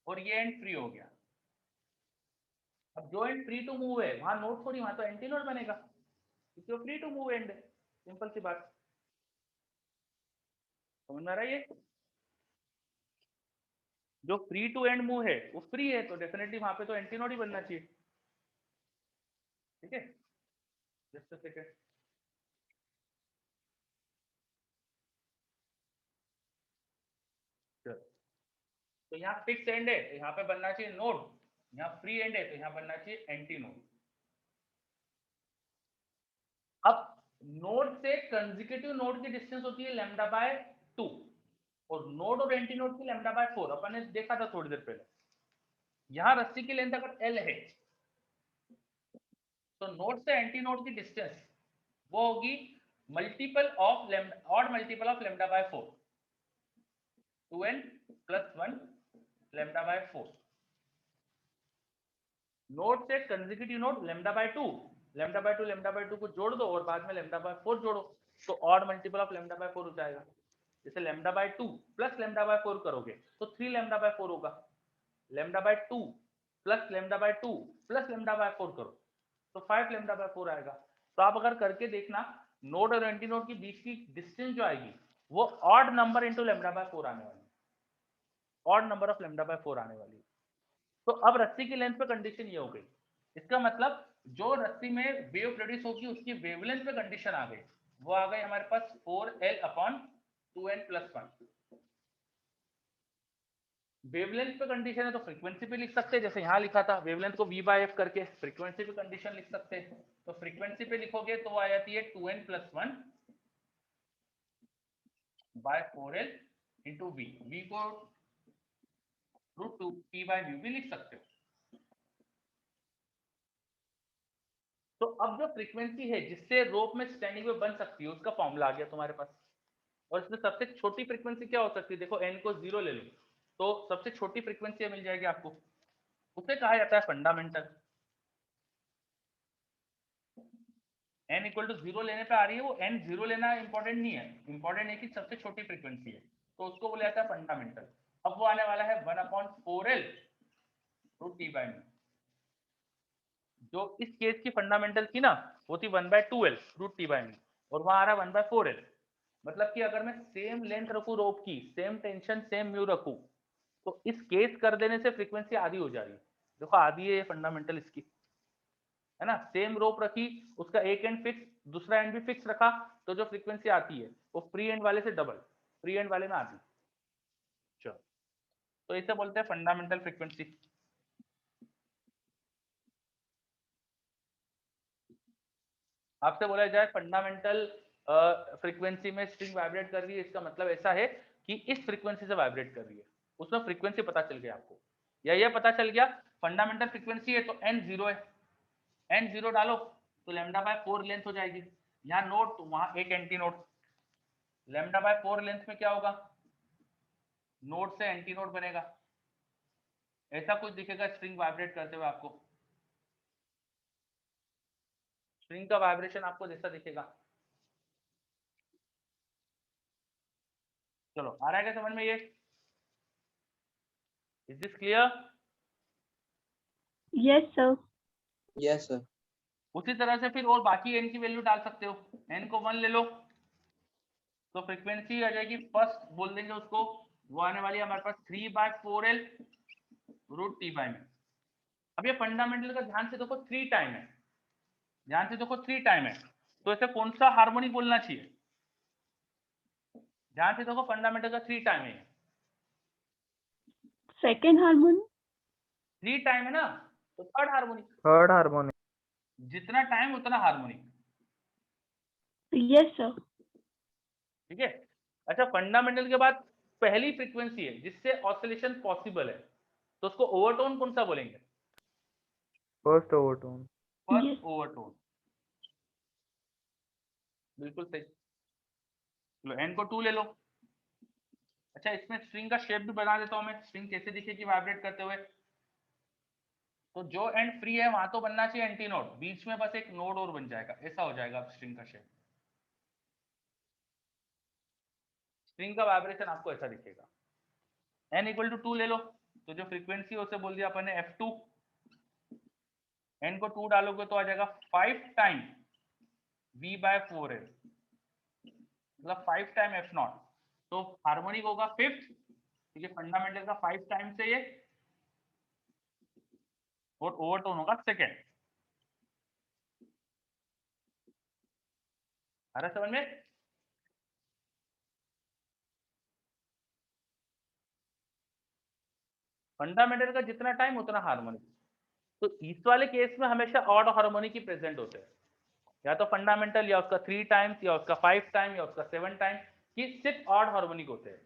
और ये एंड फ्री हो गया। अब जो एंड फ्री टू मूव है वहां नोड थोड़ी, वहां तो एंटी नोड बनेगा क्योंकि वो फ्री टू मूव एंड है। सिंपल सी बात, समझ में आ रहा है ये? जो फ्री टू एंड मूव है वो फ्री है, तो डेफिनेटली वहां पे तो एंटी नोड ही बनना चाहिए। ठीक है, जस्ट अ सेकंड। तो यहाँ फिक्स एंड है तो यहाँ पे बनना चाहिए नोड, यहाँ फ्री एंड है तो यहाँ बनना चाहिए एंटी नोड। अब नोड से कंसेक्यूटिव नोड की डिस्टेंस होती है लैम्डा बाय 2, और नोड और एंटी नोड की लैम्डा बाय 4 अपन ने देखा था थोड़ी देर पहले। यहां रस्सी की लेंथ अगर L है तो नोड से एंटी नोड की डिस्टेंस वो होगी multiple of lambda, odd multiple of lambda by 4, 2n plus 1 lambda by 4। Node से कंसेक्यूटिव नोड लैम्डा बाय 2, λ/2 को जोड़ दो और बाद में λ/4 जोड़ो, तो ऑड मल्टीपल ऑफ λ/4 हो जाएगा। जैसे λ/2 प्लस λ/4 करोगे तो 3 λ/4 होगा, λ/2 प्लस λ/2 प्लस λ/4 करो तो 5 λ/4 आएगा। तो आप अगर करके देखना, नोड और एंटी नोड के बीच की डिस्टेंस जो आएगी वो ऑड नंबर इंटू λ/4 आने वाली, ऑड नंबर ऑफ λ/4 आने वाली। तो अब रस्सी की लेंथ पे कंडीशन ये हो गई, इसका मतलब जो रस्सी में वेव प्रोड्यूस होगी उसकी वेवलेंथ पे कंडीशन आ गई, वो आ गई हमारे पास 4l/2n+1। वेवलेंथ पे कंडीशन है तो फ्रीक्वेंसी पे लिख सकते हैं, जैसे यहाँ लिखा था वेवलेंथ को v/f करके फ्रीक्वेंसी पे कंडीशन लिख सकते हैं। तो फ्रीक्वेंसी पे लिखोगे तो आ जाती है 2n+1/4l इंटू v, v को √2p/v भी लिख सकते हो। तो अब जो फ्रीक्वेंसी है जिससे रोप में स्टैंडिंग वेव बन सकती है उसका फॉर्मूला आ गया तुम्हारे पास। और इसमें सबसे छोटी फ्रीक्वेंसी क्या हो सकती है, देखो n को 0 ले लो तो सबसे छोटी फ्रीक्वेंसी मिल जाएगी आपको, उसे कहा जाता है फंडामेंटल। n इक्वल टू 0 लेने पे आ रही है, वो n 0 लेना इंपॉर्टेंट नहीं है, इंपॉर्टेंट है कि सबसे छोटी फ्रीक्वेंसी है, तो उसको बोला जाता है फंडामेंटल। अब वो आने वाला है 1/4l/t/m। जो इस केस की फंडामेंटल थी ना वो थी 1/2l/t/m और वहां आ रहा है 1/4l। मतलब कि अगर मैं सेम लेंथ रखूं रोप की, सेम टेंशन सेम म्यू रखूं, तो इस केस कर देने से फ्रीक्वेंसी आधी हो जा रही है। देखो आधी है ये फंडामेंटल इसकी, है ना। सेम रोप रखी, उसका एक एंड फिक्स दूसरा एंड भी फिक्स रखा, तो जो फ्रीक्वेंसी आती है वो फ्री एंड वाले से डबल, फ्री एंड वाले में आती। चलो तो इसे बोलते हैं फंडामेंटल फ्रीक्वेंसी। आपसे बोला जाए फंडामेंटल फ्रीक्वेंसी में स्ट्रिंग वाइब्रेट कर रही है, इसका मतलब ऐसा है कि इस फ्रीक्वेंसी से वाइब्रेट कर रही है, उसमें फ्रीक्वेंसी पता चल गया आपको, या ये पता चल गया फंडामेंटल फ्रीक्वेंसी है तो n 0 है, n 0 डालो तो λ/4 लेंथ हो जाएगी। यहाँ नोड तो वहां एक एंटी नोड, λ/4 लेंथ में क्या होगा, नोड से एंटी नोड बनेगा, ऐसा कुछ दिखेगा स्ट्रिंग वाइब्रेट करते हुए आपको। स्ट्रिंग का वाइब्रेशन आपको जैसा दिखेगा। चलो आ रहा है क्या समझ में ये, is this clear? Yes sir. Yes sir. उसी तरह से फिर और बाकी n की वैल्यू डाल सकते हो, n को 1 ले लो तो फ्रीक्वेंसी आ जाएगी, फर्स्ट बोल देंगे उसको, वो आने वाली है हमारे पास 3/4l/t/m। अब ये फंडामेंटल का ध्यान से देखो 3 टाइम है, ध्यान से देखो 3 टाइम है, तो इसे कौन सा हार्मोनिक बोलना चाहिए, ध्यान से देखो फंडामेंटल का 3 टाइम है, सेकेंड हार्मोनिक। 3 टाइम है ना तो थर्ड हार्मोनिक, थर्ड हार्मोनिक। जितना टाइम उतना हार्मोनिक। Yes sir. ठीक है। अच्छा फंडामेंटल के बाद पहली फ्रीक्वेंसी है जिससे ऑसिलेशन पॉसिबल है, तो उसको ओवरटोन कौन सा बोलेंगे, फर्स्ट ओवरटोन। फर्स्ट ओवरटोन, बिल्कुल सही। चलो n को 2 ले लो। अच्छा इसमें स्ट्रिंग का शेप भी बना देता हूं मैं, स्ट्रिंग कैसे दिखेगी वाइब्रेट करते हुए। तो जो एंड फ्री है वहां तो बनना चाहिए एंटी नोड, बीच में बस एक नोड और बन जाएगा, ऐसा हो जाएगा स्ट्रिंग का शेप। स्ट्रिंग का वाइब्रेशन आपको ऐसा दिखेगा। n इक्वल टू 2 ले लो, तो जो फ्रीक्वेंसी है उसे बोल दिया अपन ने f2, n को 2 डालोगे तो आ जाएगा 5 टाइम v/4l, मतलब 5 टाइम f0, तो हार्मोनिक होगा फिफ्थ, ठीक है, फंडामेंटल का 5 टाइम से ये, और ओवरटोन होगा सेकेंड। आ रहा समझ में? फंडामेंटल का जितना टाइम उतना हार्मोनिक। तो इस वाले केस में हमेशा ऑड हार्मोनिक ही प्रेजेंट होते हैं, या तो फंडामेंटल या उसका 3 टाइम्स या उसका 5 टाइम या उसका 7 टाइम, कि सिर्फ ऑड हार्मोनिक होते हैं,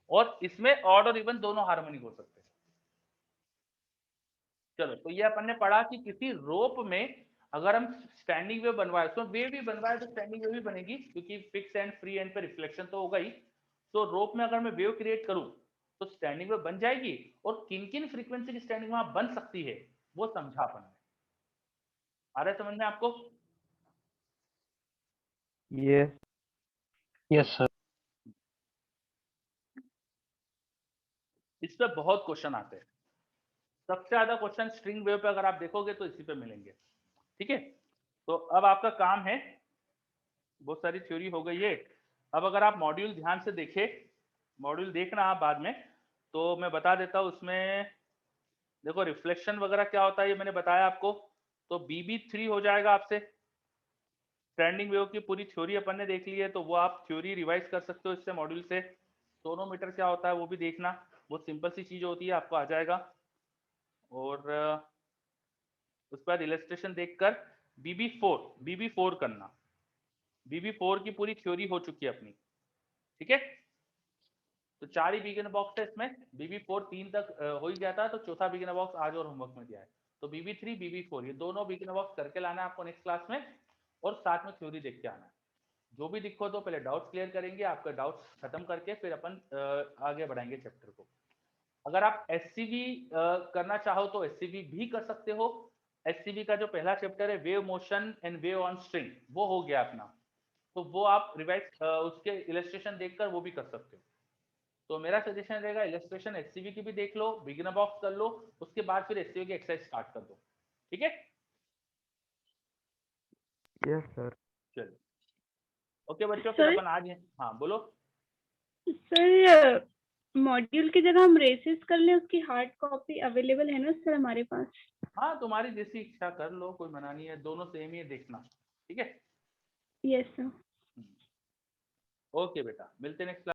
और इसमें ऑड और इवन दोनों हार्मोनिक हो सकते हैं। चलो तो ये अपन ने पढ़ा कि किसी रोप में अगर हम स्टैंडिंग वेव बनवाए, तो वेव भी बनवाए तो स्टैंडिंग वेव भी बनेगी, क्योंकि फिक्स एंड फ्री एंड पे रिफ्लेक्शन तो होगा ही। तो रोप में अगर मैं वेव क्रिएट करूं तो स्टैंडिंग वेव बन जाएगी, और किन किन फ्रीक्वेंसी की स्टैंडिंग वहां बन सकती है वो समझा अपन ने। आ रहा है समझ में आपको? Yes. Yes, sir. इस पे बहुत क्वेश्चन आते हैं। सबसे ज्यादा क्वेश्चन स्ट्रिंग वेव पे अगर आप देखोगे तो इसी पे मिलेंगे। ठीक है, तो अब आपका काम है, बहुत सारी थ्योरी हो गई है। अब अगर आप मॉड्यूल ध्यान से देखें, मॉड्यूल देखना आप बाद में, तो मैं बता देता हूँ उसमें। देखो रिफ्लेक्शन वगैरह क्या होता है ये मैंने बताया आपको। तो BB3 हो जाएगा आपसे। स्टैंडिंग वेव की पूरी थ्योरी अपन ने देख ली है, तो वो आप थ्योरी रिवाइज कर सकते हो इससे मॉड्यूल से। सोनोमीटर क्या होता है वो भी देखना, बहुत सिंपल सी चीज होती है, आपको आ जाएगा। और उसके बाद इलस्ट्रेशन देखकर BB4 करना। BB4 की पूरी थ्योरी हो चुकी है अपनी। ठीक है, तो 4 ही बिगिनर बॉक्स है इसमें। BB4 3 तक हो ही गया था, तो चौथा बिगिनर बॉक्स आज और होमवर्क में दिया है। तो BB3 BB4 ये दोनों बिगिनर बॉक्स करके लाना है आपको नेक्स्ट क्लास में, और साथ में थ्योरी देख के आना है। जो भी दिक्कत हो पहले डाउट्स क्लियर करेंगे, आपका डाउट्स खत्म करके फिर अपन आगे बढ़ाएंगे चैप्टर को। अगर आप SCV करना चाहो तो SCV भी कर सकते हो। SCV का जो पहला चैप्टर है wave motion and wave on string, वो हो गया अपना, तो वो आप रिवाइज उसके इलस्ट्रेशन देखकर वो भी कर सकते हो। तो मेरा सजेशन रहेगा इलस्ट्रेशन SCV की भी देख लो, बिगिनर बॉक्स कर लो, उसके बाद फिर SCV की एक्सरसाइज स्टार्ट कर दो। ठीक है, Yes, sir. चलो ओके बच्चों, सर? फिर अपन आज हाँ बोलो। सर मॉड्यूल की जगह हम रेसिस कर लें, उसकी हार्ड कॉपी अवेलेबल है ना सर हमारे पास? हाँ तुम्हारी जैसी इच्छा कर लो, कोई मना नहीं है, दोनों सेम ही है, देखना। ठीक है, यस सर। ओके बेटा, मिलते हैं नेक्स्ट